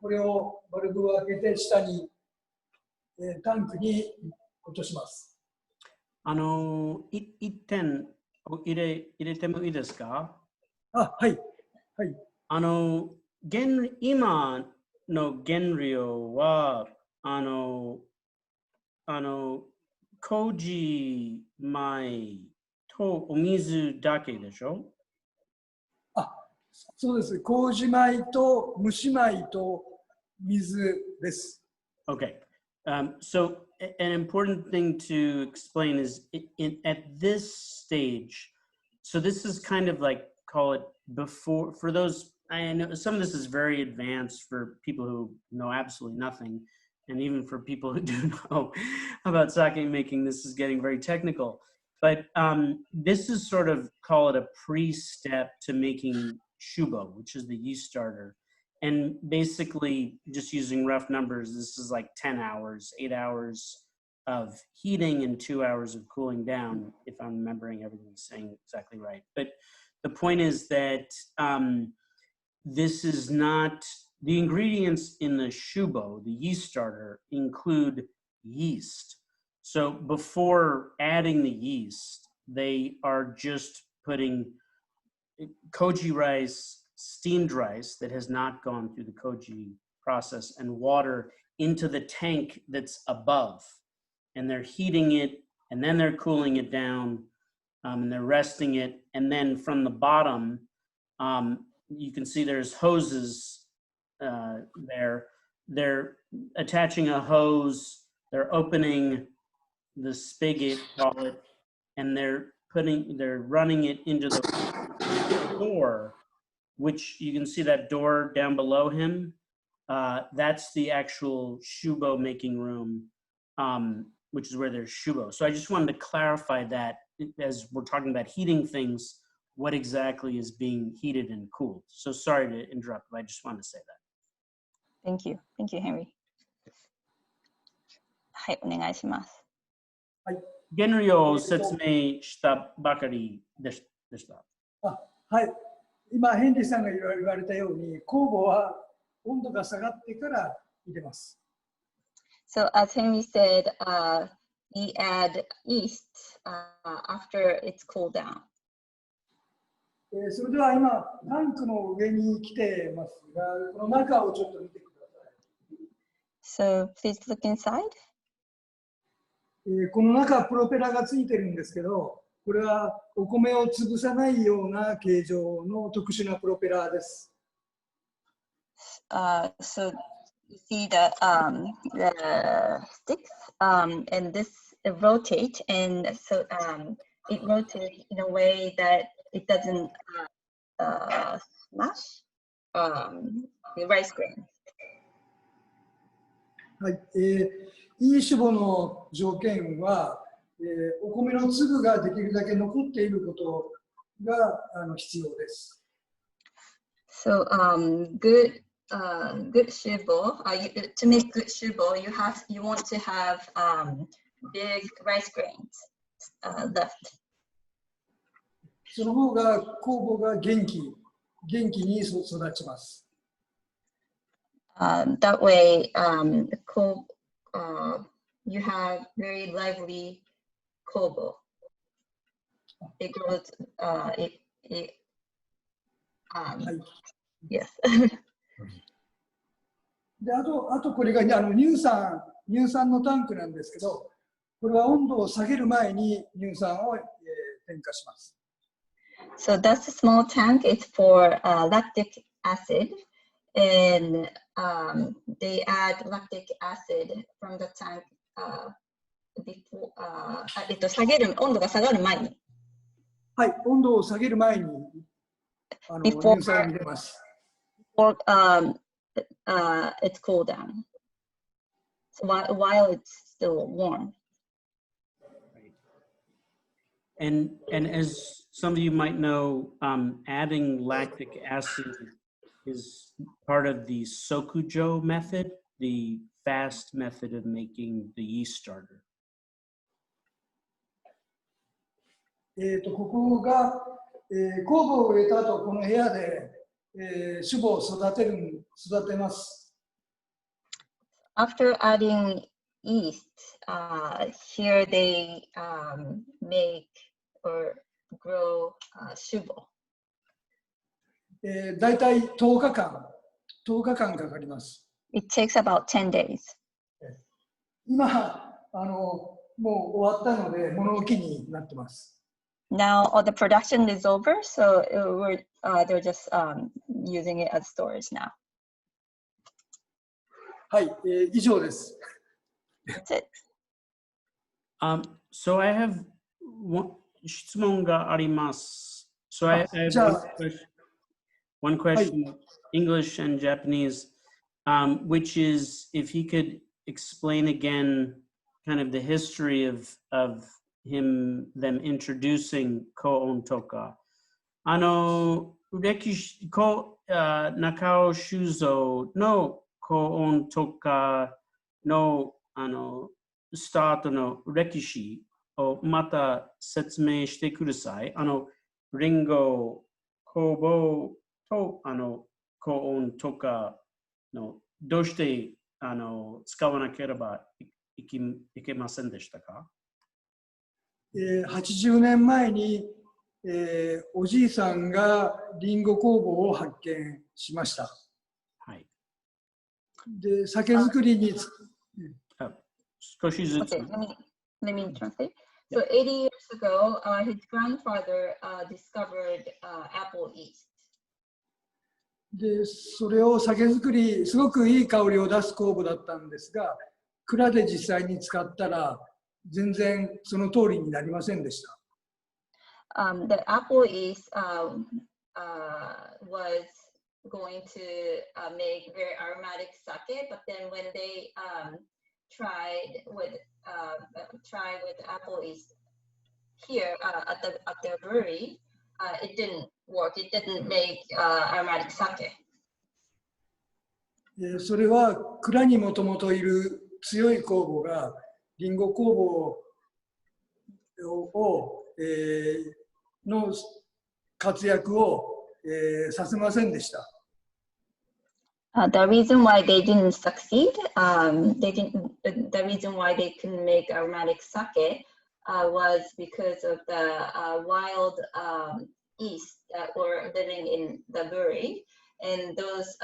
これをバルブを開けて下に、タンクに落とします。一点入れてもいいですか？あ、はい。はい。今の原料は、麹米とお水だけでしょ？あ、そうです。麹米と蒸し米と水です。Okay. So an important thing to explain is at this stage, so this is kind of like, call it before, for those, I know some of this is very advanced for people who know absolutely nothing. And even for people who do know about sake making, this is getting very technical. But this is sort of, call it a pre-step to making shubo, which is the yeast starter. And basically, just using rough numbers, this is like 10 hours, 8 hours of heating and 2 hours of cooling down, if I'm remembering everything saying exactly right. But the point is that this is not, the ingredients in the shubo, the yeast starter, include yeast. So before adding the yeast, they are just putting koji rice, steamed rice that has not gone through the koji process, and water into the tank that's above. And they're heating it, and then they're cooling it down, and they're resting it. And then from the bottom, you can see there's hoses there. They're attaching a hose, they're opening the spigot, call it, and they're running it into the door, which you can see that door down below him. That's the actual shubo making room, which is where there's shubo. So I just wanted to clarify that as we're talking about heating things, what exactly is being heated and cooled. So sorry to interrupt, but I just wanted to say that. Thank you. Thank you, Henry. はい、お願いします。原料を説明したばかりでした。はい。今、ヘンリーさんが言われたように、酵母は温度が下がってから入れます。So as Henry said, we add yeast after it's cooled down. それでは今、タンクの上に来てますが、この中をちょっと見てください。So please look inside. この中、プロペラがついてるんですけど、これはお米を潰さないような形状の特殊なプロペラです。So you see the sticks, and this rotate, and so it rotates in a way that it doesn't smash the rice grains. はい。いい酒母の条件は、お米の粒ができるだけ残っていることが必要です。So good shubo, to make good shubo, you want to have big rice grains left. その方が酵母が元気に育ちます。That way, you have very lively kobo. It grows. Yes. で、あとこれが乳酸のタンクなんですけど、これは温度を下げる前に乳酸を、添加します。So that's a small tank. It's for lactic acid, and they add lactic acid from the tank before. 温度が下がる前に。はい、温度を下げる前に乳酸を入れます。Before it's cooled down. So while it's still warm. And as some of you might know, adding lactic acid is part of the sokujo method, the fast method of making the yeast starter. ここが、酵母を植えた後、この部屋で、種母を育てます。After adding yeast, here they make or grow 種母。だいたい10日間かかります。It takes about 10 days. 今、もう終わったので、物置になってます。Now all the production is over, so they're just using it as storage now. はい、以上です。That's it. So I have one 質問があります。So I have one question, English and Japanese, which is if he could explain again kind of the history of them introducing Koon Toka. 歴史、Nakao ShuzoのKoon Tokaのスタートの歴史をまた説明してください。リンゴ、酵母とKoon Tokaのどうして使わなければいけませんでしたか？80年前に、おじいさんがリンゴ酵母を発見しました。はい。で、酒造りに少しずつ。Okay, let me translate. So 80 years ago, his grandfather discovered apple yeast. で、それを酒造り、すごくいい香りを出す酵母だったんですが、蔵で実際に使ったら全然その通りになりませんでした。The apple yeast was going to make very aromatic sake, but then when they tried with apple yeast here at their brewery, it didn't work. It didn't make aromatic sake. それは蔵にもともといる強い酵母がリンゴ酵母の活躍をさせませんでした。The reason why they didn't succeed, the reason why they couldn't make aromatic sake was because of the wild yeast that were living in the brewery, and those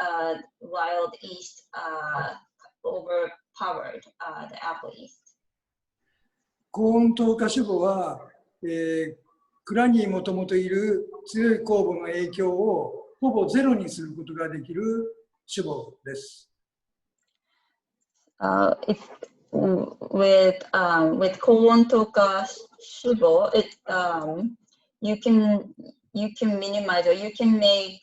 wild yeast overpowered the apple yeast. 高温糖化種母は、蔵にもともといる強い酵母の影響をほぼゼロにすることができる種母です。With Koon Toka Shubo, you can minimize, or you can make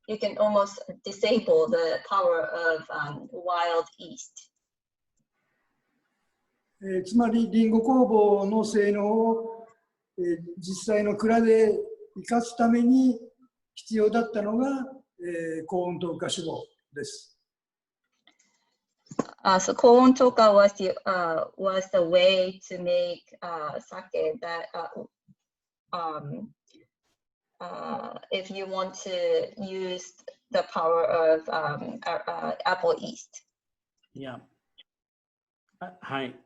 you can almost disable the power of wild yeast. つまりリンゴ酵母の性能を、実際の蔵で生かすために必要だったのが、高温糖化種母です。So Koon Toka was the way to make sake that if you want to use the power of apple yeast. Yeah. はい。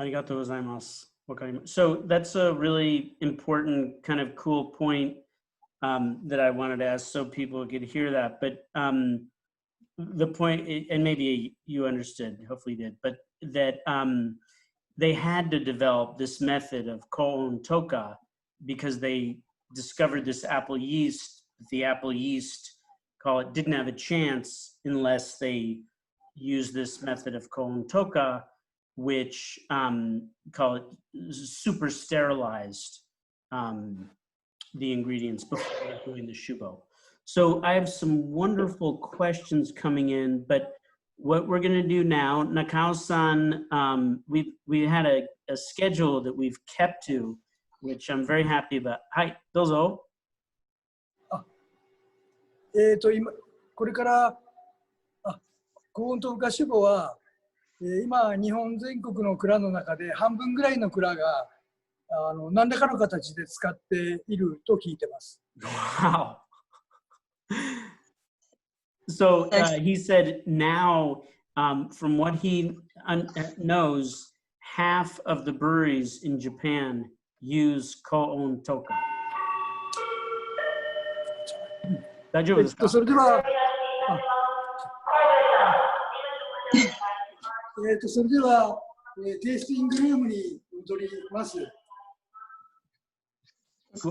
ありがとうございます。わかります。So that's a really important kind of cool point that I wanted to ask so people could hear that. But the point, and maybe you understood, hopefully you did, but that they had to develop this method of koon toka because they discovered this apple yeast. The apple yeast, didn't have a chance unless they used this method of koon toka, which super sterilized the ingredients before doing the shubo. So I have some wonderful questions coming in, but what we're going to do now, Nakao-san, we had a schedule that we've kept to, which I'm very happy about. Hi, dozo. 今これから高温糖化酒母は、今日本全国の蔵の中で半分ぐらいの蔵が何らかの形で使っていると聞いてます。Wow. So he said now, from what he knows, half of the breweries in Japan use koon toka. 大丈夫ですか？それでは、それでは、テイスティングルームに戻ります。It's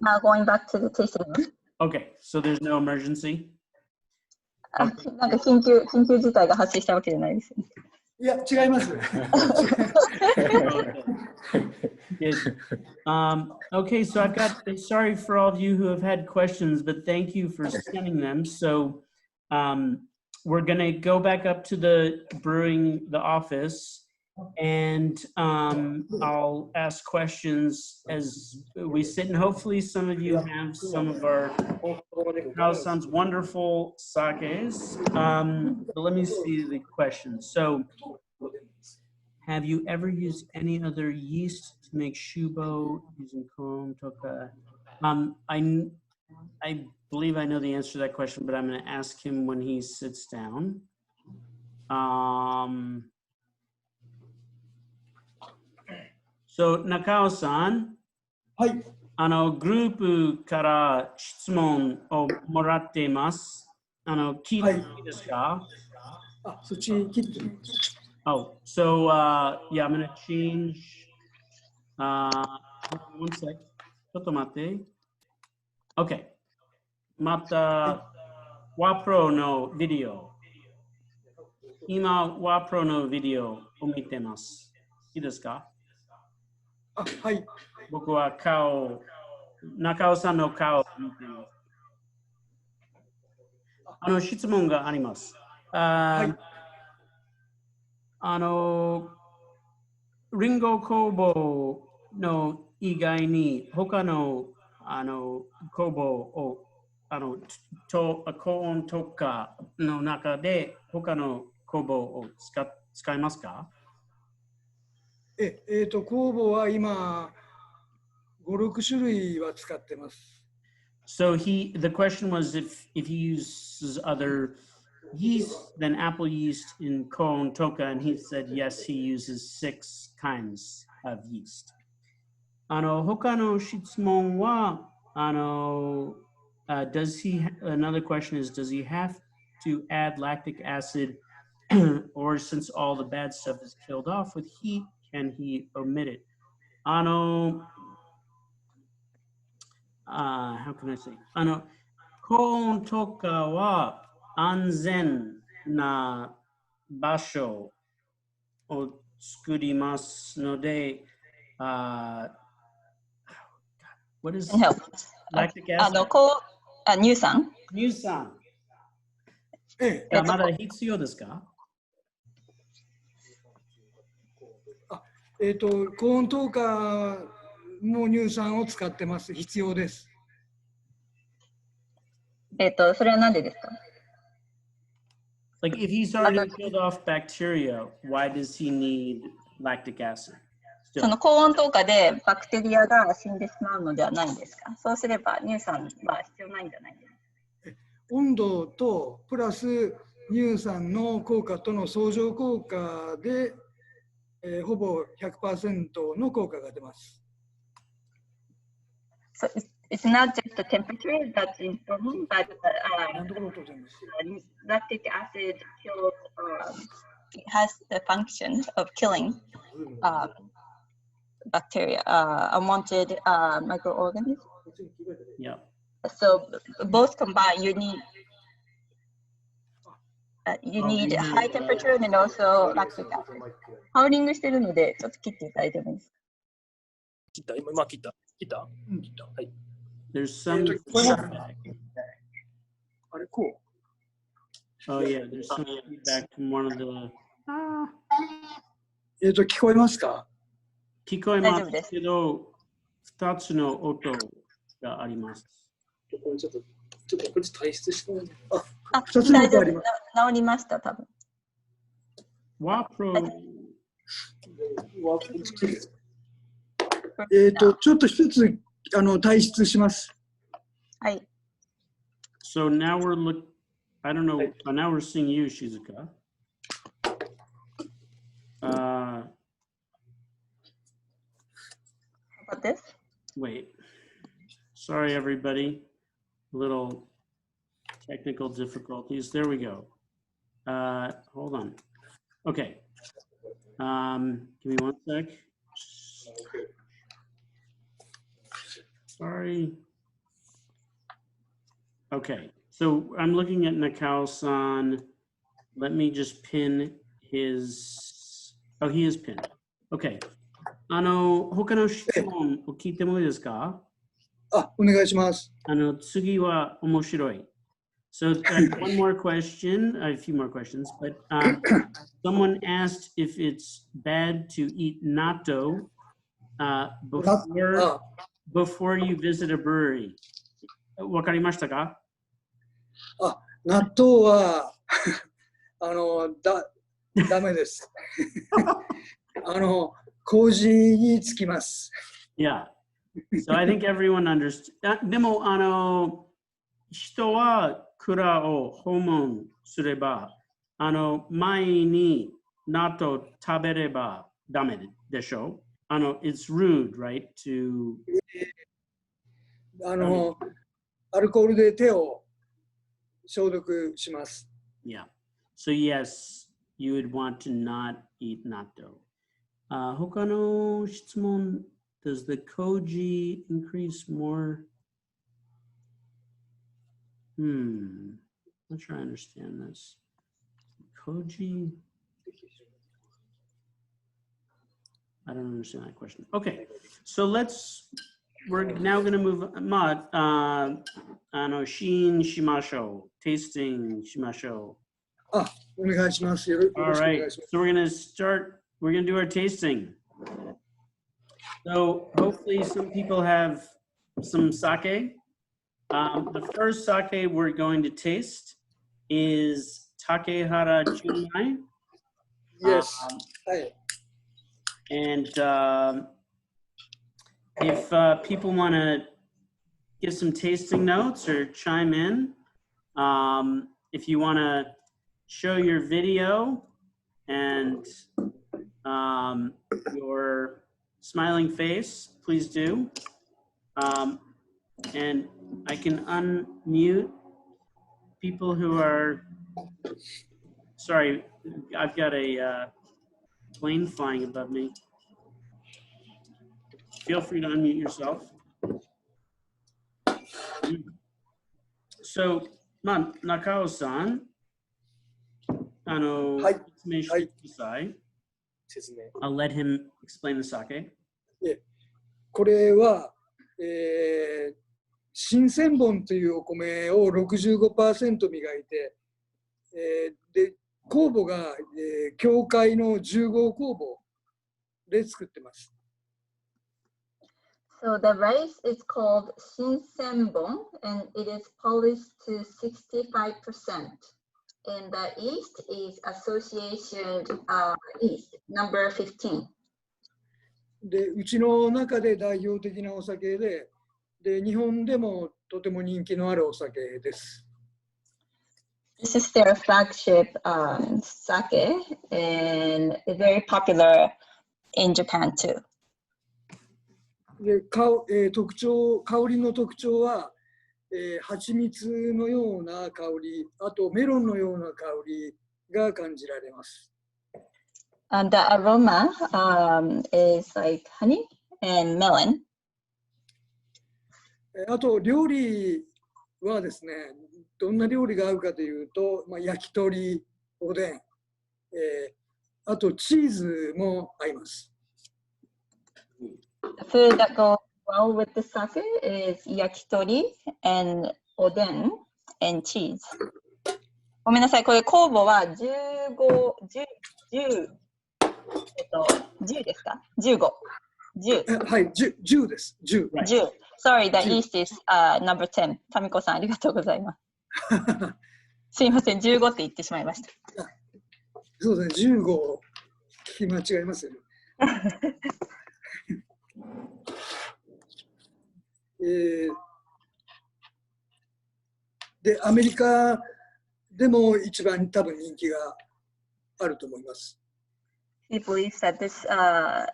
now going back to the tasting room. Okay, so there's no emergency? なんか緊急事態が発生したわけじゃないですよね。いや、違います。Okay, so I've got, sorry for all of you who have had questions, but thank you for sending them. So we're going to go back up to the office, and I'll ask questions as we sit, and hopefully some of you have some of our Nakao-san's wonderful sakes. But let me see the questions. So, have you ever used any other yeast to make shubo using koon toka? I believe I know the answer to that question, but I'm going to ask him when he sits down. So, Nakao-san, はい。グループから質問をもらっています。聞いていいですか？そっち切ってみます。Oh, so yeah, I'm gonna change. One sec. ちょっと待って。Okay. また、ワプロのビデオ。今、ワプロのビデオを見てます。いいですか？はい。僕は中尾さんの顔を見てます。質問があります。リンゴ工房の以外に他の工房を高温特化の中で他の工房を使いますか？工房は今5、6種類は使ってます。So the question was if he uses other yeast than apple yeast in koon toka, and he said yes, he uses 6 kinds of yeast. 他の質問はanother question is, does he have to add lactic acid or since all the bad stuff is killed off with heat, can he omit it? How can I say? コーンとかは安全な場所を作りますので、what is lactic acid? 乳酸。乳酸。まだ必要ですか？高温糖化も乳酸を使ってます。必要です。それはなんでですか？ Like if he's already killed off bacteria, why does he need lactic acid? その高温糖化でバクテリアが死んでしまうのではないんですか？そうすれば乳酸は必要ないんじゃないですか？温度とプラス乳酸の効果との相乗効果で、ほぼ 100% の効果が出ます。So it's not just the temperature that's important, but なんとかの音全部。 lactic acid kills, it has the function of killing bacteria, unwanted microorganisms. Yeah. So both combined, you need high temperature and also lactic acid. ハウリングしてるので、ちょっと切っていただいてもいいですか？切った今切ったうん切ったはい There's some feedback. あれ、こ Oh yeah, there's some feedback from one of the. う。聞こえますか？聞こえますけど、2つの音があります。これちょっとこれ退出してもらうあ、二つの大丈夫音あります。治りました、多分。ワープロ。ちょっと一つ退出します。はい。So now we're I don't know. Now we're seeing you, Shizuka. How about this? Wait. Sorry, everybody. Little technical difficulties. There we go. Hold on. Okay. Give me one sec. Sorry. Okay. So I'm looking at Nakao-san. Let me just pin his. Oh, he is pinned. Okay. 他の質問を聞いてもいいですか？あ、お願いします。次は面白い。So one more question, a few more questions, but someone asked if it's bad to eat natto before you visit a brewery. わかりましたか？あ、納豆はダメです。麹につきます。Yeah. So I think everyone understood. でも人は蔵を訪問すれば前に納豆食べればダメでしょ？It's rude, right? To アルコールで手を消毒します。Yeah. So yes, you would want to not eat natto. 他の質問 Does the koji increase more? I'm not sure I understand this. Koji? I don't understand that question. Okay, so we're now going to move, shin shimashou, tasting shimashou. あ、お願いします。よろしくお All 願い right, します。 so we're going to do our tasting. So hopefully some people have some sake. The first sake we're going to taste is Takehara Junmai. Yes. はい。 And if people want to give some tasting notes or chime in, if you want to show your video and your smiling face, please do. And I can unmute people who are, sorry, I've got a plane flying above me. Feel free to unmute yourself. So, Nakao-san, はい。説明してください。説明 I'll let him explain the sake. これは、新千本というお米を 65% 磨いて、で酵母が、教会の10号酵母で作ってます。So the rice is called Shinsenbon and it is polished to 65%. And the yeast is association yeast number 15. で、うちの中で代表的なお酒で、日本でもとても人気のあるお酒です。This is their flagship sake and very popular in Japan too. で香りの特徴は、蜂蜜のような香り、あとメロンのような香りが感じられます。And the aroma is like honey and melon. あと料理はですね、どんな料理が合うかというと、焼き鳥、おでん、あとチーズも合います。The food that goes well with the sake is yakitori and oden and cheese. ごめんなさい、これ酵母は10ですか ?15。はい、10です。10。Sorry, the yeast is number 10. タミコさん、ありがとうございます。すいません、15って言ってしまいました。そうですね、15を聞き間違えますよね。で、アメリカでも一番多分人気があると思います。He believes that this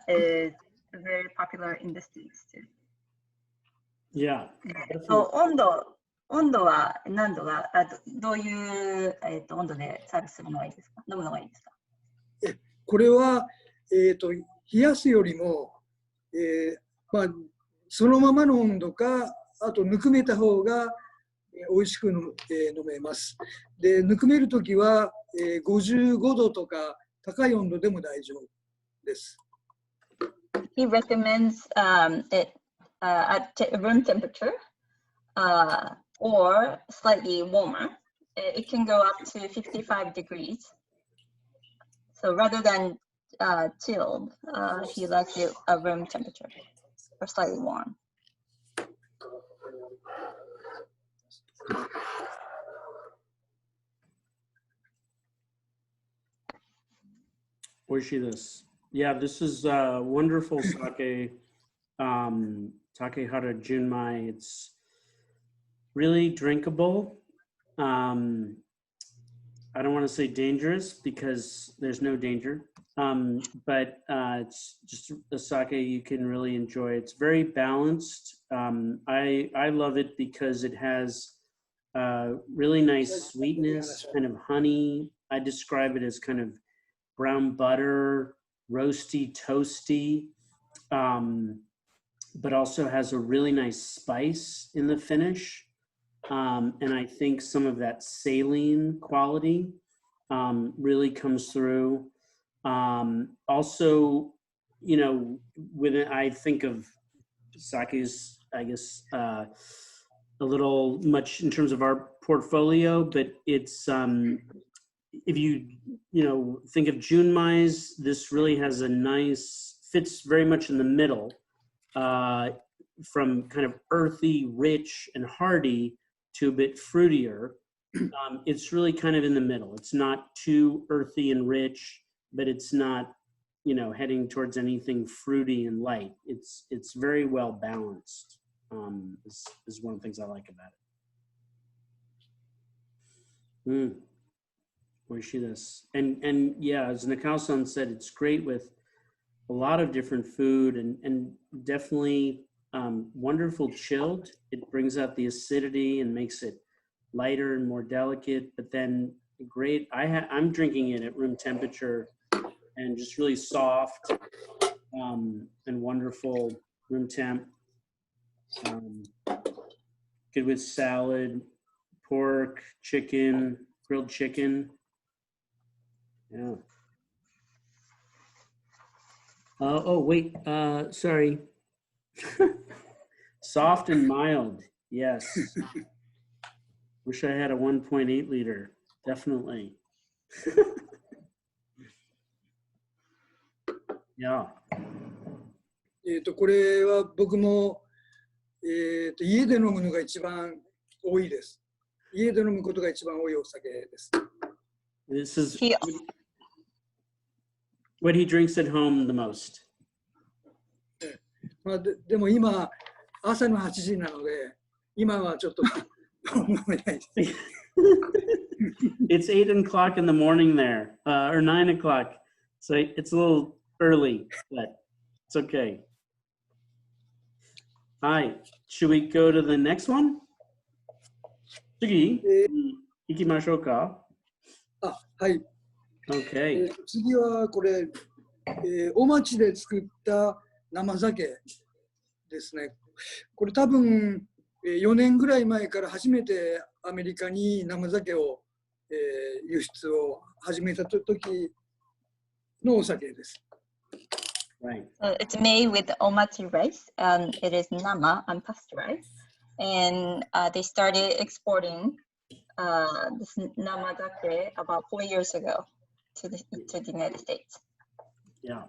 is very popular in the States too. Yeah. 温度は何度が、どういう、温度でサービスするのがいいですか？飲むのがいいですか？これは、冷やすよりも、そのままの温度か、あとぬくめた方が美味しく飲めます。で、ぬくめるときは、55度とか高い温度でも大丈夫です。He recommends it at room temperature or slightly warmer. It can go up to 55 degrees. So rather than chilled, he likes it at room temperature or slightly warm. Oishi this. Yeah, this is wonderful sake, Takehara Junmai. It's really drinkable. I don't want to say dangerous because there's no danger, but it's just a sake you can really enjoy. It's very balanced. I love it because it has really nice sweetness, kind of honey. I describe it as kind of brown butter, roasty, toasty, but also has a really nice spice in the finish. And I think some of that saline quality really comes through. Also, you know, I think of sake's, I guess, a little much in terms of our portfolio, but it's, if you think of Junmai's, this really has a nice, fits very much in the middle, from kind of earthy, rich, and hearty to a bit fruitier. It's really kind of in the middle. It's not too earthy and rich, but it's not, heading towards anything fruity and light. It's very well balanced. Is one of the things I like about it. Oishi this. And yeah, as Nakao-san said, it's great with a lot of different food and definitely wonderful chilled. It brings out the acidity and makes it lighter and more delicate, but then great. I'm drinking it at room temperature and just really soft and wonderful room temp. Good with salad, pork, chicken, grilled chicken. Yeah. Oh, wait, sorry. Soft and mild, yes. Wish I had a 1.8 liter, definitely. Yeah. これは僕も、家で飲むのが一番多いです。家で飲むことが一番多いお酒です。This is what he drinks at home the most. でも今、朝の8時なので、今はちょっと飲めないです。It's 8 o'clock in the morning there, or 9 o'clock. So it's a little early, but it's okay. Hi. Should we go to the next one? 次、行きましょうか。はい。Okay. 次はこれ、お町で作った生酒ですね。これ多分4年ぐらい前から初めてアメリカに生酒を、輸出を始めた時のお酒です。Right. It's made with omachi rice. It is nama, unpasteurized, and they started exporting this namazake about 4 years ago to the United States. Yeah.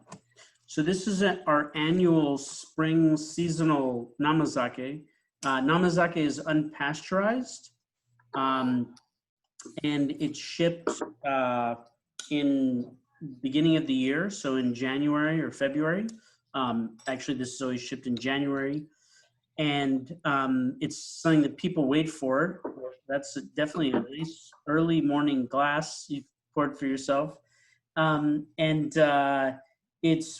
So this is our annual spring seasonal namazake. Namazake is unpasteurized, and it's shipped in beginning of the year, so in January or February. Actually, this is always shipped in January, and it's something that people wait for. That's definitely a nice early morning glass you've poured for yourself,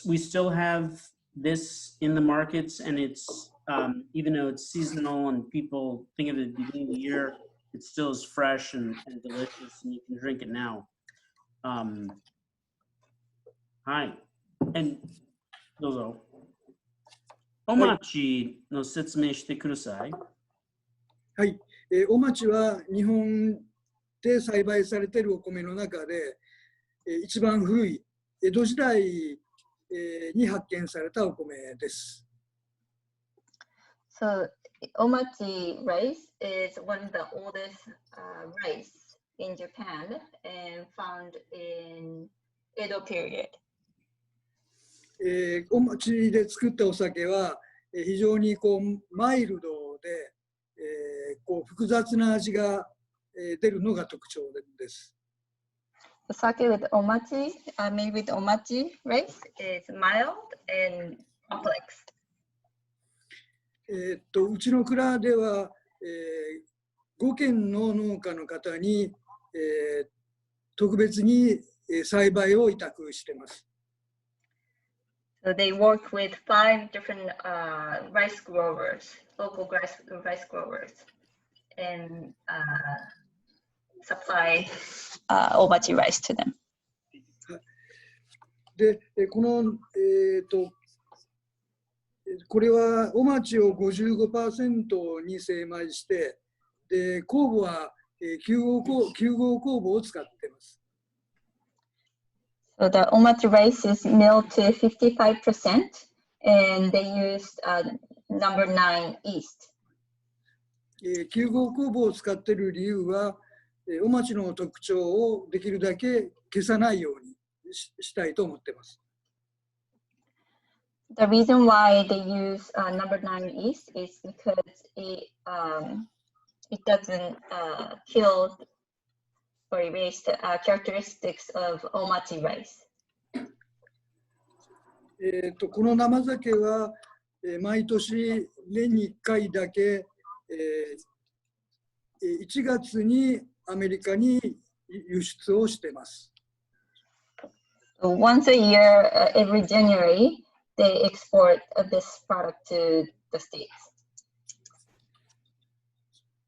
we still have this in the markets, and it's even though it's seasonal and people think of it at the beginning of the year, it still is fresh and delicious, and you can drink it now. Hi, and どうぞ。お町の説明してください。はい、お町は日本で栽培されているお米の中で、一番古い江戸時代に発見されたお米です。So, omachi rice is one of the oldest rice in Japan and found in Edo period. お町で作ったお酒は非常にマイルドで、複雑な味が出るのが特徴です。The sake with omachi, made with omachi rice, is mild and complex. うちの蔵では、5軒の農家の方に、特別に栽培を委託しています。So they work with 5 different rice growers, local rice growers, and supply omachi rice to them. で、これはお町を 55% に精米して、で酵母は9号酵母を使っています。So the omachi rice is milled to 55%, and they used number 9 yeast. 9号酵母を使っている理由は、お町の特徴をできるだけ消さないようにしたいと思っています。The reason why they use number 9 yeast is because it doesn't kill or erase the characteristics of omachi rice. この生酒は、毎年年に1回だけ、1月にアメリカに輸出をしています。So once a year, every January, they export this product to the States.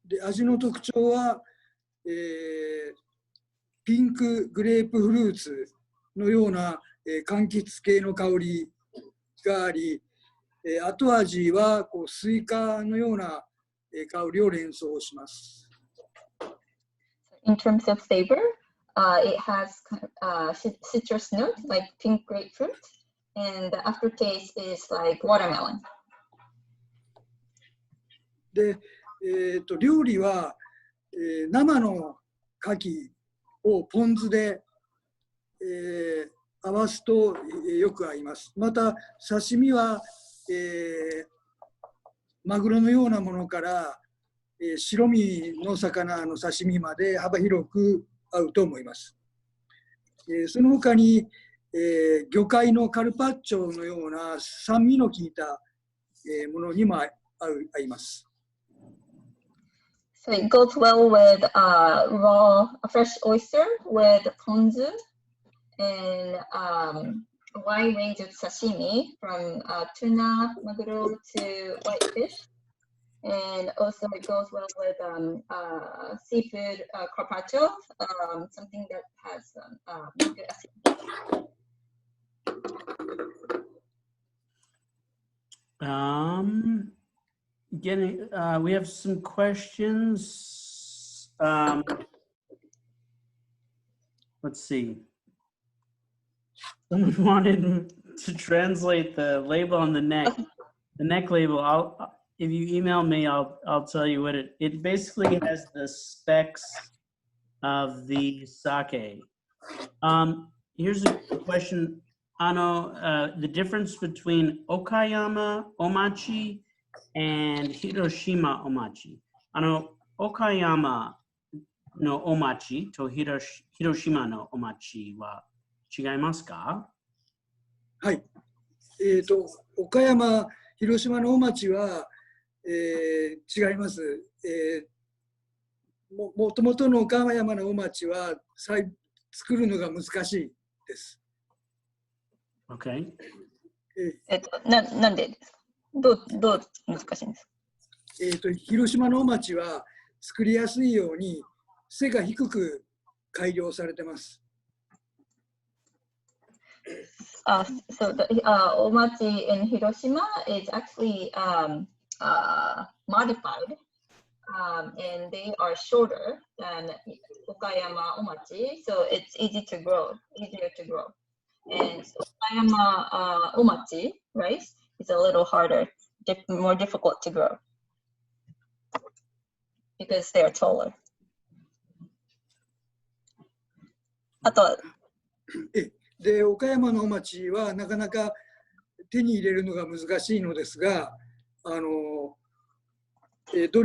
で、味の特徴は、ピンクグレープフルーツのような、柑橘系の香りがあり、後味はスイカのような香りを連想します。In terms of flavor, it has citrus note like pink grapefruit, and the aftertaste is like watermelon. で、料理は、生の牡蠣をポン酢で、合わすとよく合います。また刺身は、マグロのようなものから、白身の魚の刺身まで幅広く合うと思います。その他に、魚介のカルパッチョのような酸味の効いたものにも合います。So it goes well with raw fresh oyster with ponzu and a wide range of sashimi from tuna, maguro to whitefish. And also it goes well with seafood carpaccio, something that has good acidity. We have some questions. Let's see. Someone wanted to translate the label on the neck label. If you email me, I'll tell you what it basically has the specs of the sake. Here's a question. The difference between Okayama Omachi and Hiroshima Omachi. Okayama no Omachi to Hiroshima no Omachi wa chigaimasu ka? はい。岡山、広島のお町は、違います。もともとの岡山のお町は作るのが難しいです。Okay. なんでですか？どう難しいんですか？広島のお町は作りやすいように背が低く改良されてます。So the omachi in Hiroshima is actually modified, and they are shorter than Okayama omachi, so it's easier to grow. And so Okayama omachi rice is a little harder, more difficult to grow because they are taller. あとで岡山のお町はなかなか手に入れるのが難しいのですが、努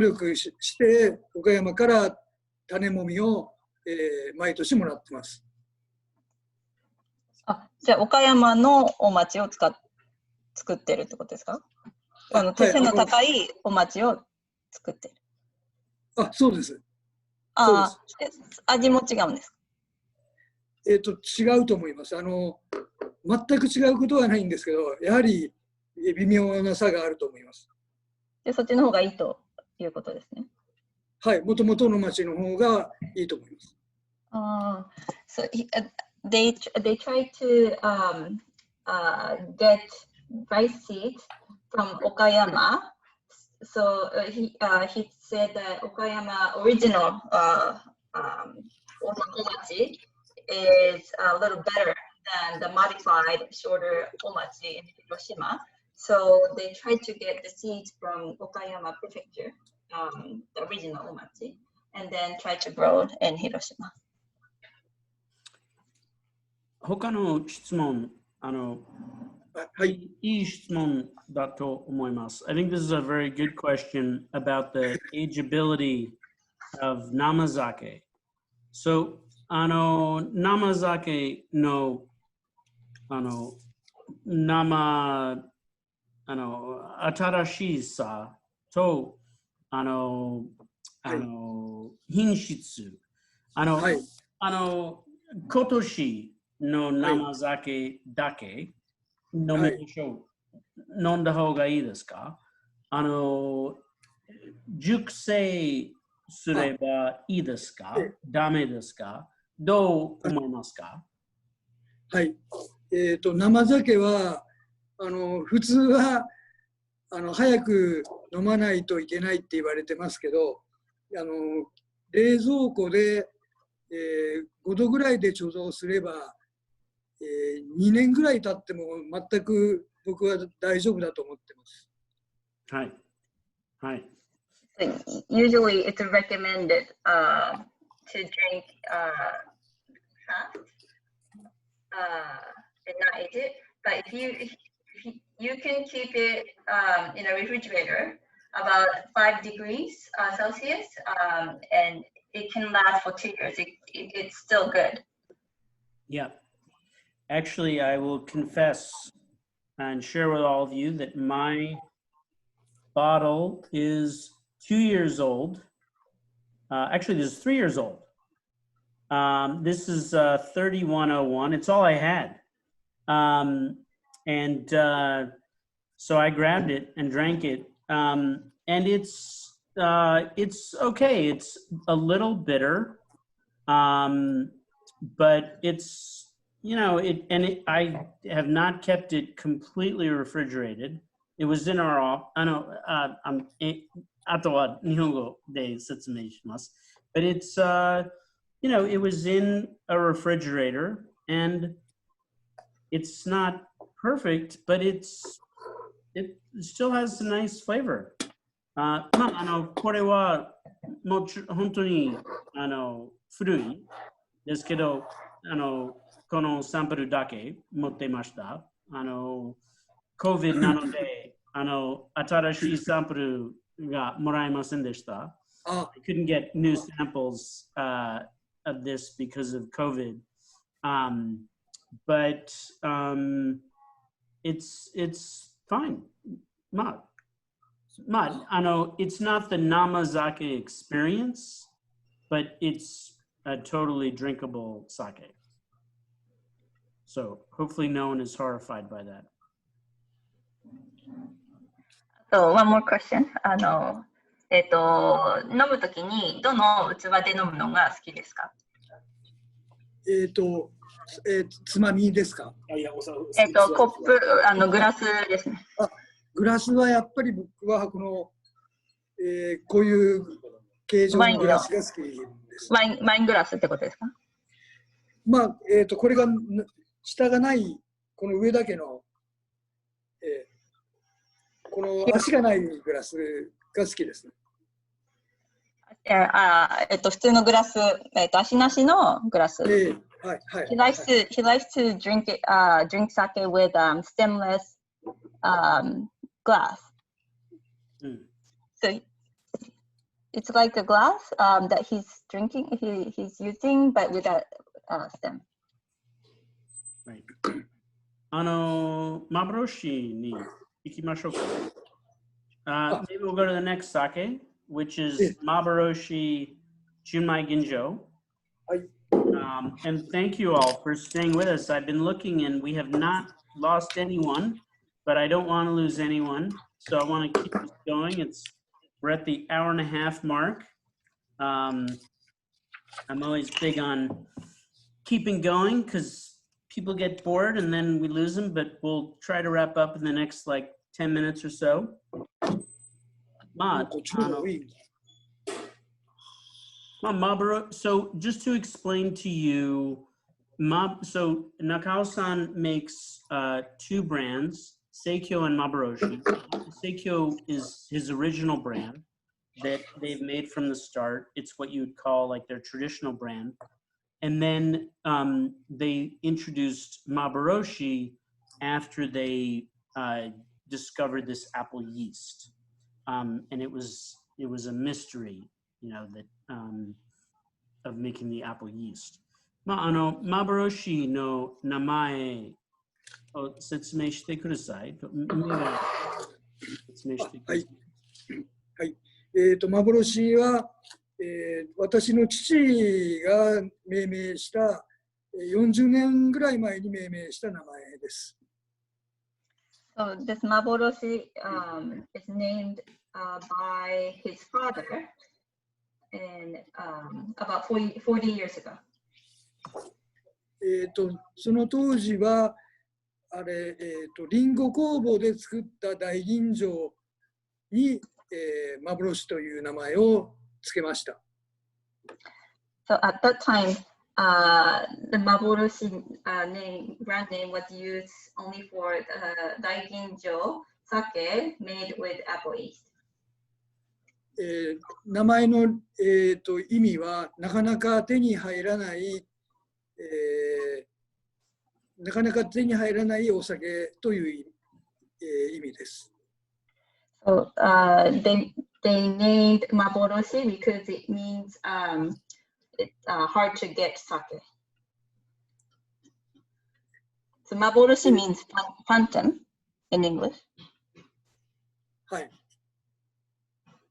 力して岡山から種もみを、毎年もらってます。じゃあ岡山のお町を作ってるってことですか？背の高いお町を作ってる。そうです。味も違うんですか？違うと思います。全く違うことはないんですけど、やはり微妙な差があると思います。で、そっちの方がいいということですね。はい、もともとの町の方がいいと思います。So they try to get rice seeds from Okayama. So he said that Okayama original omachi is a little better than the modified shorter omachi in Hiroshima. So they tried to get the seeds from Okayama Prefecture, the original omachi, and then try to grow in Hiroshima. 他の質問、いい質問だと思います。I think this is a very good question about the ageability of namazake. So, namazake no, atarashii sa to, 品質、今年の生酒だけ飲みましょう。飲んだ方がいいですか？熟成すればいいですか？ダメですか？どう思いますか？はい。生酒は普通は早く飲まないといけないって言われてますけど、冷蔵庫で、5度ぐらいで貯蔵すれば、2年ぐらい経っても全く僕は大丈夫だと思ってます。はい。はい。Usually it's recommended to drink fast and not age it. But if you can keep it in a refrigerator about 5 degrees Celsius, and it can last for 2 years. It's still good. Yeah. Actually, I will confess and share with all of you that my bottle is 2 years old. Actually, this is 3 years old. This is 3101. It's all I had. And so I grabbed it and drank it. And it's okay. It's a little bitter, but it's, I have not kept it completely refrigerated. It was in our off. But it's, it was in a refrigerator, and it's not perfect, but it still has a nice flavor. これはもちろん本当に古いですけど、このサンプルだけ持ってました。COVID なので、新しいサンプルがもらえませんでした。I couldn't get new samples of this because of COVID. But it's fine. It's not the Namazake experience, but it's a totally drinkable sake. So hopefully no one is horrified by that. So one more question. 飲むときにどの器で飲むのが好きですか？つまみですか？コップ、グラスですね。グラスはやっぱり僕はこの、こういう形状のグラスが好きです。ワイングラスってことですか？これが下がないこの上だけの、この足がないグラスが好きですね。普通のグラス、足なしのグラス。He likes to drink sake with stemless glass. So it's like a glass that he's drinking, he's using, but without stem. Right. 幻に行きましょうか。Maybe we'll go to the next sake, which is Mabaroshi Junmai Ginjo. And thank you all for staying with us. I've been looking and we have not lost anyone, but I don't want to lose anyone. So I want to keep this going. We're at the hour-and-a-half mark. I'm always big on keeping going because people get bored and then we lose them, but we'll try to wrap up in the next 10 minutes or so. So just to explain to you, so Nakao-san makes two brands, Seikyo and Mabaroshi. Seikyo is his original brand that they've made from the start. It's what you would call their traditional brand. And then they introduced Mabaroshi after they discovered this apple yeast. And it was a mystery, that of making the apple yeast. Mabaroshi no namaeを説明してください。幻は、私の父が命名した40年ぐらい前に命名した名前です。So this Maboroshi is named by his father and about 40 years ago. その当時はリンゴ工房で作った大吟醸に、幻という名前をつけました。So at that time, the Maboroshi brand name was used only for daiginjo sake made with apple yeast. 名前の、意味はなかなか手に入らない、お酒という、意味です。So they named Maboroshi because it means it's hard to get sake. So Maboroshi means phantom in English. はい。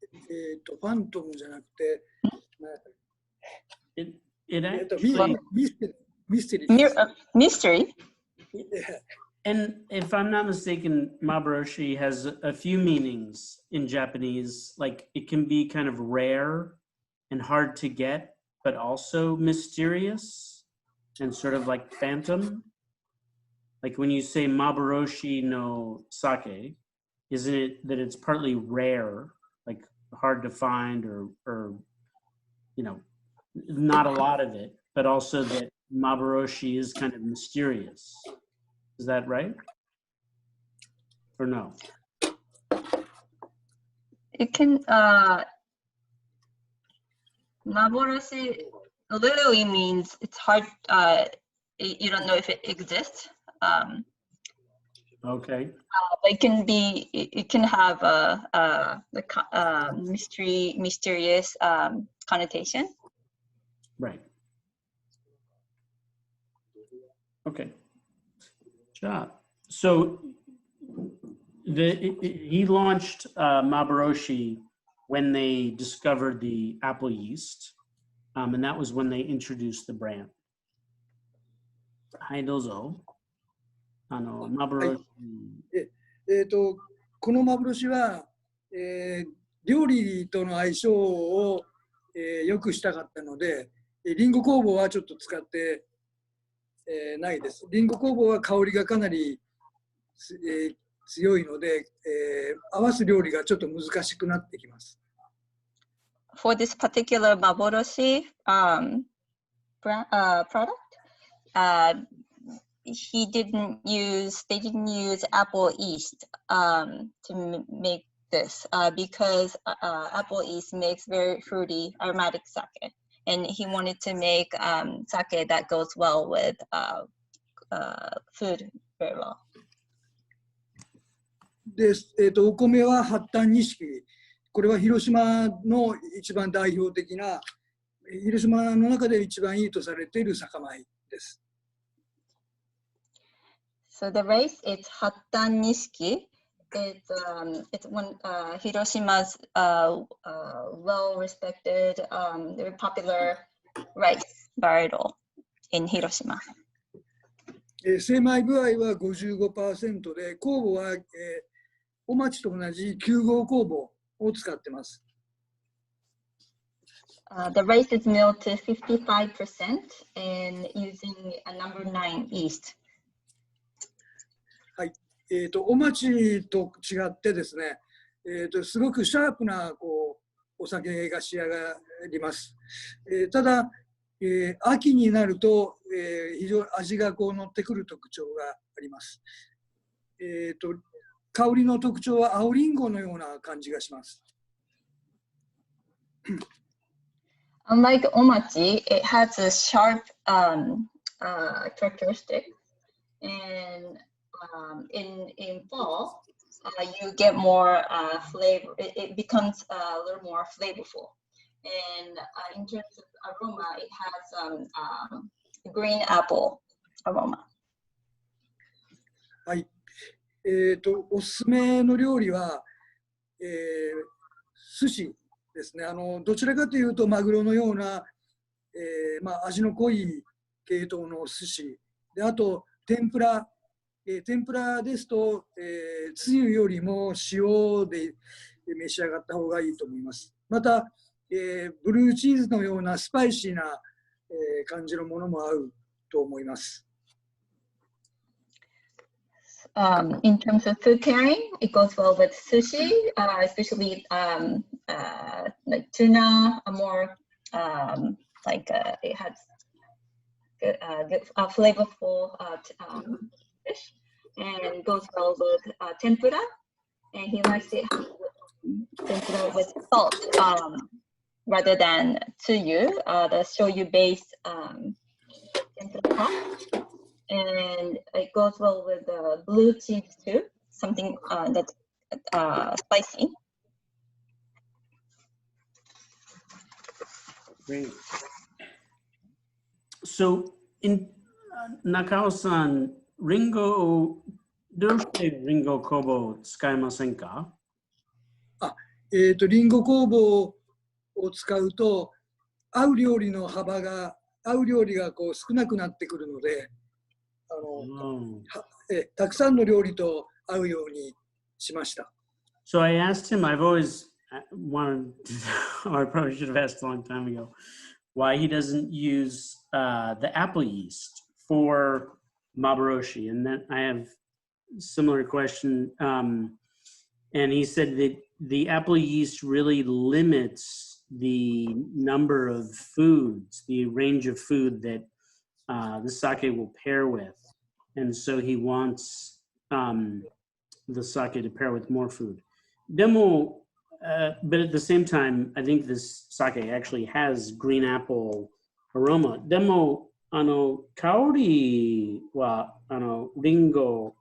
ファントムじゃなくて、It actuallyミステリー。Mystery? And if I'm not mistaken, Maboroshi has a few meanings in Japanese. Like it can be kind of rare and hard to get, but also mysterious and sort of like phantom. Like when you say Maboroshi no sake, isn't it that it's partly rare, like hard to find or you know, not a lot of it, but also that Maboroshi is kind of mysterious. Is that right? Or no? It can, Maboroshi literally means it's hard, you don't know if it exists. Okay. But it can be, it can have a mysterious connotation. Right. Okay. Job. So he launched Maboroshi when they discovered the apple yeast, and that was when they introduced the brand. Hi, dozo. Maboroshi. この幻は、料理との相性を、良くしたかったので、リンゴ酵母はちょっと使って、ないです。リンゴ酵母は香りがかなり、強いので、合わす料理がちょっと難しくなってきます。For this particular Maboroshi product, they didn't use apple yeast to make this because apple yeast makes very fruity aromatic sake, and he wanted to make sake that goes well with food very well. で、お米は八反錦。これは広島の一番代表的な、広島の中で一番いいとされている酒米です。So the rice is Hattan Nishiki. It's one Hiroshima's well-respected, very popular rice varietal in Hiroshima. 精米具合は 55% で、酵母は、お町と同じ9号酵母を使っています。The rice is milled to 55% and using a number 9 yeast. はい、お町と違ってですね、すごくシャープなお酒が仕上がります。ただ、秋になると、非常に味が乗ってくる特徴があります。香りの特徴は青りんごのような感じがします。Unlike omachi, it has a sharp characteristic, and in fall, you get more flavor. It becomes a little more flavorful. And in terms of aroma, it has green apple aroma. はい。おすすめの料理は、寿司ですね。どちらかというと、マグロのような、味の濃い系統の寿司。で、あと、天ぷら。天ぷらですと、つゆよりも塩で召し上がった方がいいと思います。また、ブルーチーズのようなスパイシーな、感じのものも合うと思います。In terms of food pairing, it goes well with sushi, especially like tuna, more it has good, flavorful fish, and goes well with tempura. And he likes it tempura with salt rather than tsuyu, the shoyu-based tempura pot. And it goes well with blue cheese too, something that's spicy. Great. So, in Nakao-san, Ringo, どうしてリンゴ酵母を使いませんか？リンゴ酵母を使うと、合う料理の幅が、合う料理が少なくなってくるので、たくさんの料理と合うようにしました。So I asked him, I've always wanted to know, or I probably should have asked a long time ago, why he doesn't use the apple yeast for mabaroshi. And then I have a similar question. And he said that the apple yeast really limits the number of foods, the range of food that the sake will pair with. And so he wants the sake to pair with more food. Demo, but at the same time, I think this sake actually has green apple aroma. Demo, kaori wa, ringo,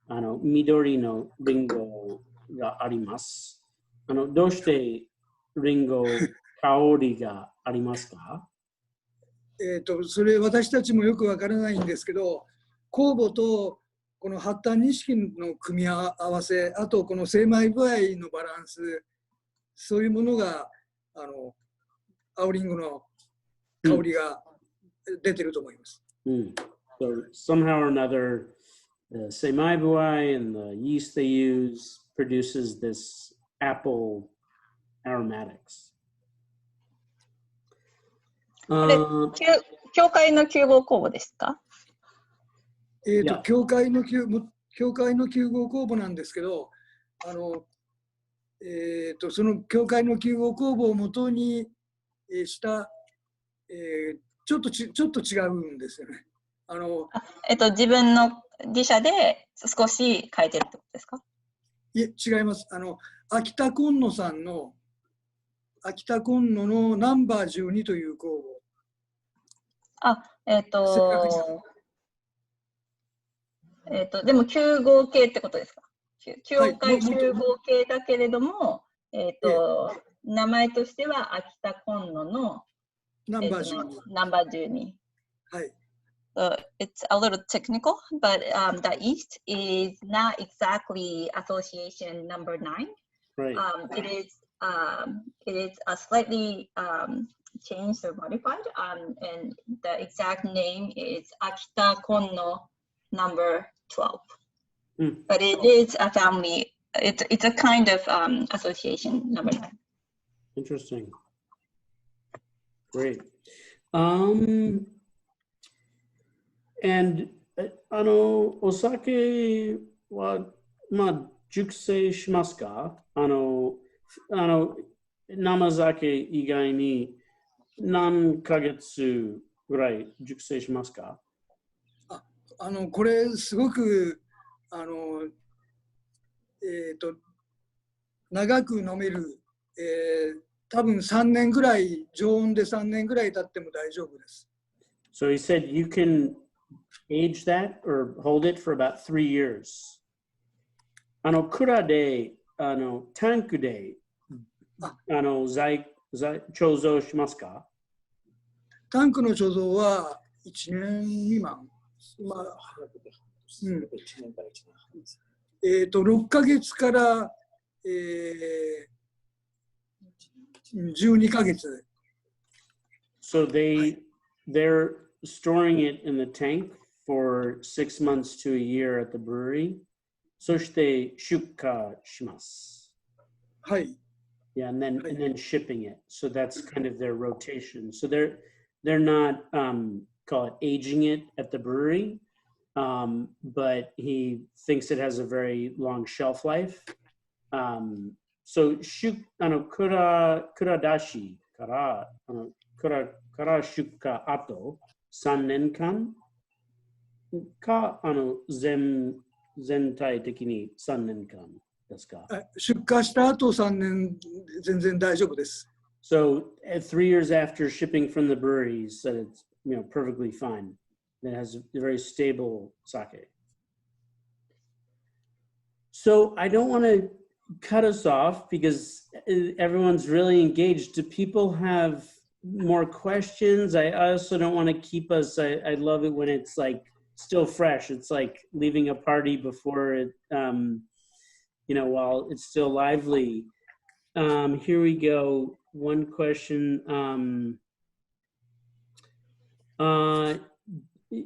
midori no ringo ga arimasu. どうしてリンゴ香りがありますか？それ私たちもよくわからないんですけど、酵母とこの発端錦の組み合わせ、あとこの精米具合のバランス、そういうものが青リンゴの香りが出てると思います。So somehow or another, the 精米具合 and the yeast they use produces this apple aromatics. 教会の9号酵母ですか？教会の9号酵母なんですけど、その教会の9号酵母を元にした、ちょっと違うんですよね。自分の自社で少し変えてるってことですか？いえ、違います。秋田今野さんの秋田今野のナンバー12という酵母。でも9号系ってことですか？教会9号系だけれども、名前としては秋田今野のナンバー12。はい。It's a little technical, but the yeast is not exactly association number 9. Right. It is a slightly changed or modified, and the exact name is Akita Konno number 12. But it is a family. It's a kind of association number 9. Interesting. Great. And お酒は熟成しますか？生酒以外に何ヶ月ぐらい熟成しますか？これすごく長く飲める、多分3年ぐらい、常温で3年ぐらい経っても大丈夫です。So he said you can age that or hold it for about 3 years. 蔵で、タンクで、貯蔵しますか？タンクの貯蔵は1年未満。6ヶ月から、12ヶ月。So they're storing it in the tank for 6 months to a year at the brewery. そして出荷します。はい。Yeah, and then shipping it. So that's kind of their rotation. So they're not call it aging it at the brewery, but he thinks it has a very long shelf life. So 蔵出しから出荷あと3年間か全体的に3年間ですか？出荷した後3年全然大丈夫です。So 3 years after shipping from the brewery, he said it's perfectly fine. It has a very stable sake. So I don't want to cut us off because everyone's really engaged. Do people have more questions? I also don't want to keep us. I love it when it's like still fresh. It's like leaving a party before it, while it's still lively. Here we go. One question. there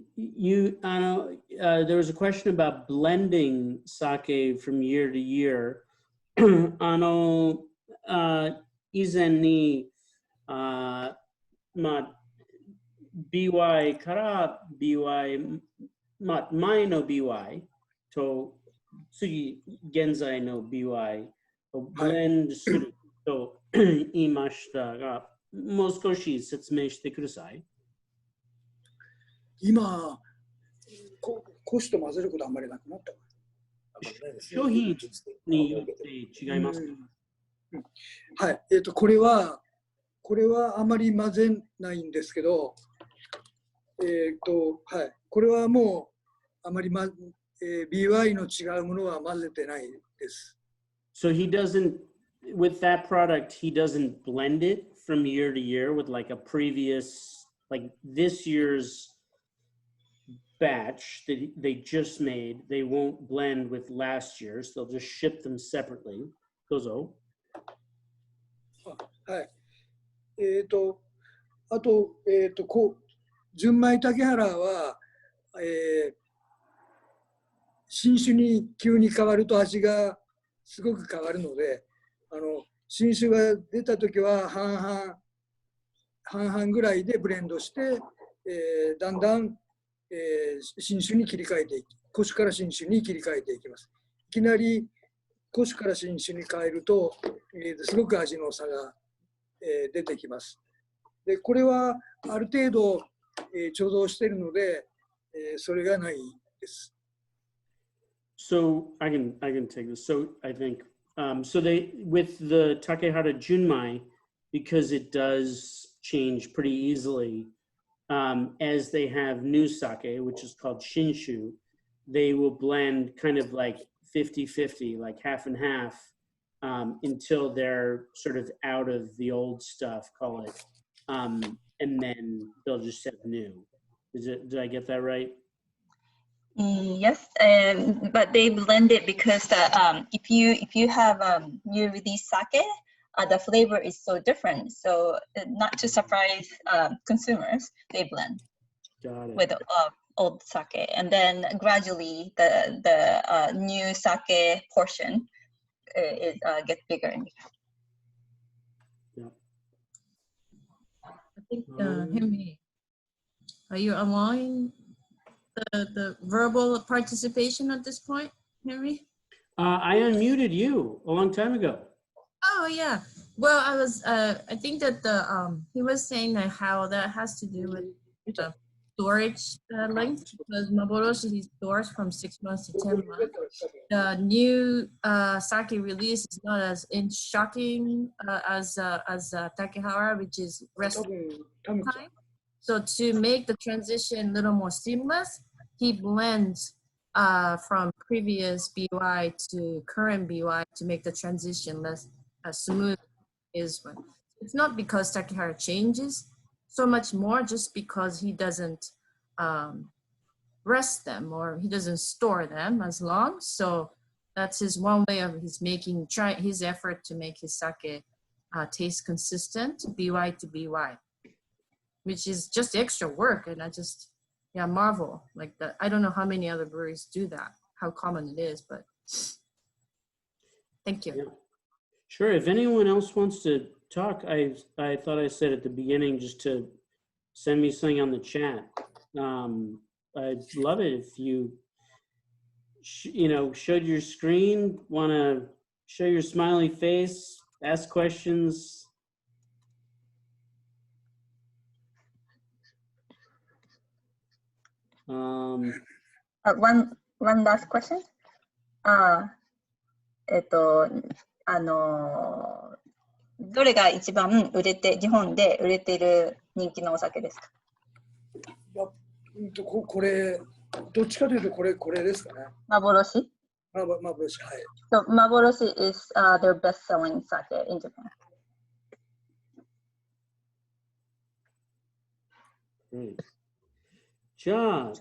was a question about blending sake from year to year. 以前に、BY から BY、前の BY と次、現在の BY をブレンドすると言いましたが、もう少し説明してください。今、コシと混ぜることあんまりなくなった。商品によって違いますか？はい、これはあまり混ぜないんですけど、はい、これはもうあまり、BY の違うものは混ぜてないです。So he doesn't, with that product, he doesn't blend it from year to year with like a previous, like this year's batch that they just made. They won't blend with last year's. They'll just ship them separately. どうぞ。はい。あと、純米竹原は、新酒に急に変わると味がすごく変わるので、新酒が出たときは半々ぐらいでブレンドして、だんだん、新酒に切り替えていき、古酒から新酒に切り替えていきます。いきなり古酒から新酒に変えると、すごく味の差が、出てきます。で、これはある程度、貯蔵しているので、それがないです。So I can take this. So I think so they with the Takehara Junmai, because it does change pretty easily as they have new sake, which is called Shinshu, they will blend kind of like 50-50, like half and half, until they're sort of out of the old stuff, call it, and then they'll just have new. Did I get that right? Yes, but they blend it because if you have new release sake, the flavor is so different. So not to surprise consumers, they blend with old sake, and then gradually the new sake portion gets bigger and bigger. Yeah. I think Henry, are you allowing the verbal participation at this point, Henry? I unmuted you a long time ago. Oh yeah. Well, I think that he was saying that how that has to do with the storage length, because Maboroshi stores from 6 months to 10 months. The new sake release is not as shocking as Takehara, which is rest time. So to make the transition a little more seamless, he blends from previous BY to current BY to make the transition less smooth. It's not because Takehara changes so much more, just because he doesn't rest them or he doesn't store them as long. So that's his one way of his effort to make his sake taste consistent, BY to BY, which is just extra work. And I just marvel like that. I don't know how many other breweries do that, how common it is, but thank you. Yeah. Sure. If anyone else wants to talk, I thought I said at the beginning just to send me something on the chat. I'd love it if you, showed your screen, want to show your smiley face, ask questions. One last question. どれが一番日本で売れてる人気のお酒ですか？これ、どっちかというとこれですかね。幻？幻、はい。So 幻 is their best-selling sake in Japan. Great. じゃあ、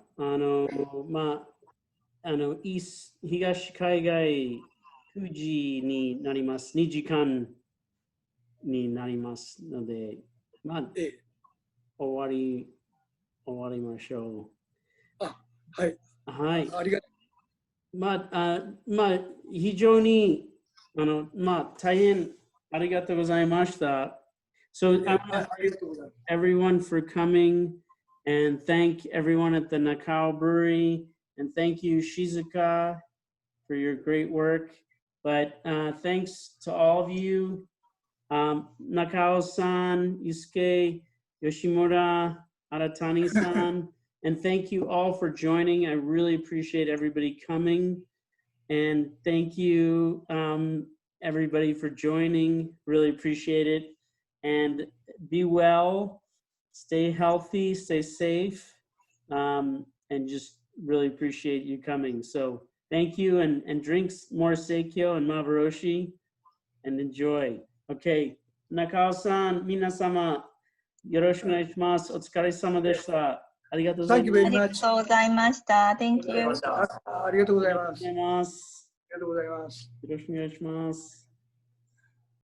東海外9時になります。2時間になりますので、終わりましょはい。はい。ありがと非常に、大変ありがとうございました。So, う。ありがとうございます。 everyone for coming, and thank everyone at the Nakao Brewery, and thank you, Shizuka, for your great work. But thanks to all of you, Nakao-san, Yusuke, Yoshimura, Aratani-san, and thank you all for joining. I really appreciate everybody coming, and thank you, everybody, for joining. Really appreciate it, and be well, stay healthy, stay safe, and just really appreciate you coming. So thank you, and drink more Seikyo and Mabaroshi, and enjoy. Okay, Nakao-san, minasama, yoroshiku onegaishimasu. Otsukaresama deshita. Arigatou Thank you あ very りが much. とうございました。Thank you. ありがとうございます。あります。がとうございます。よろしくお願いします。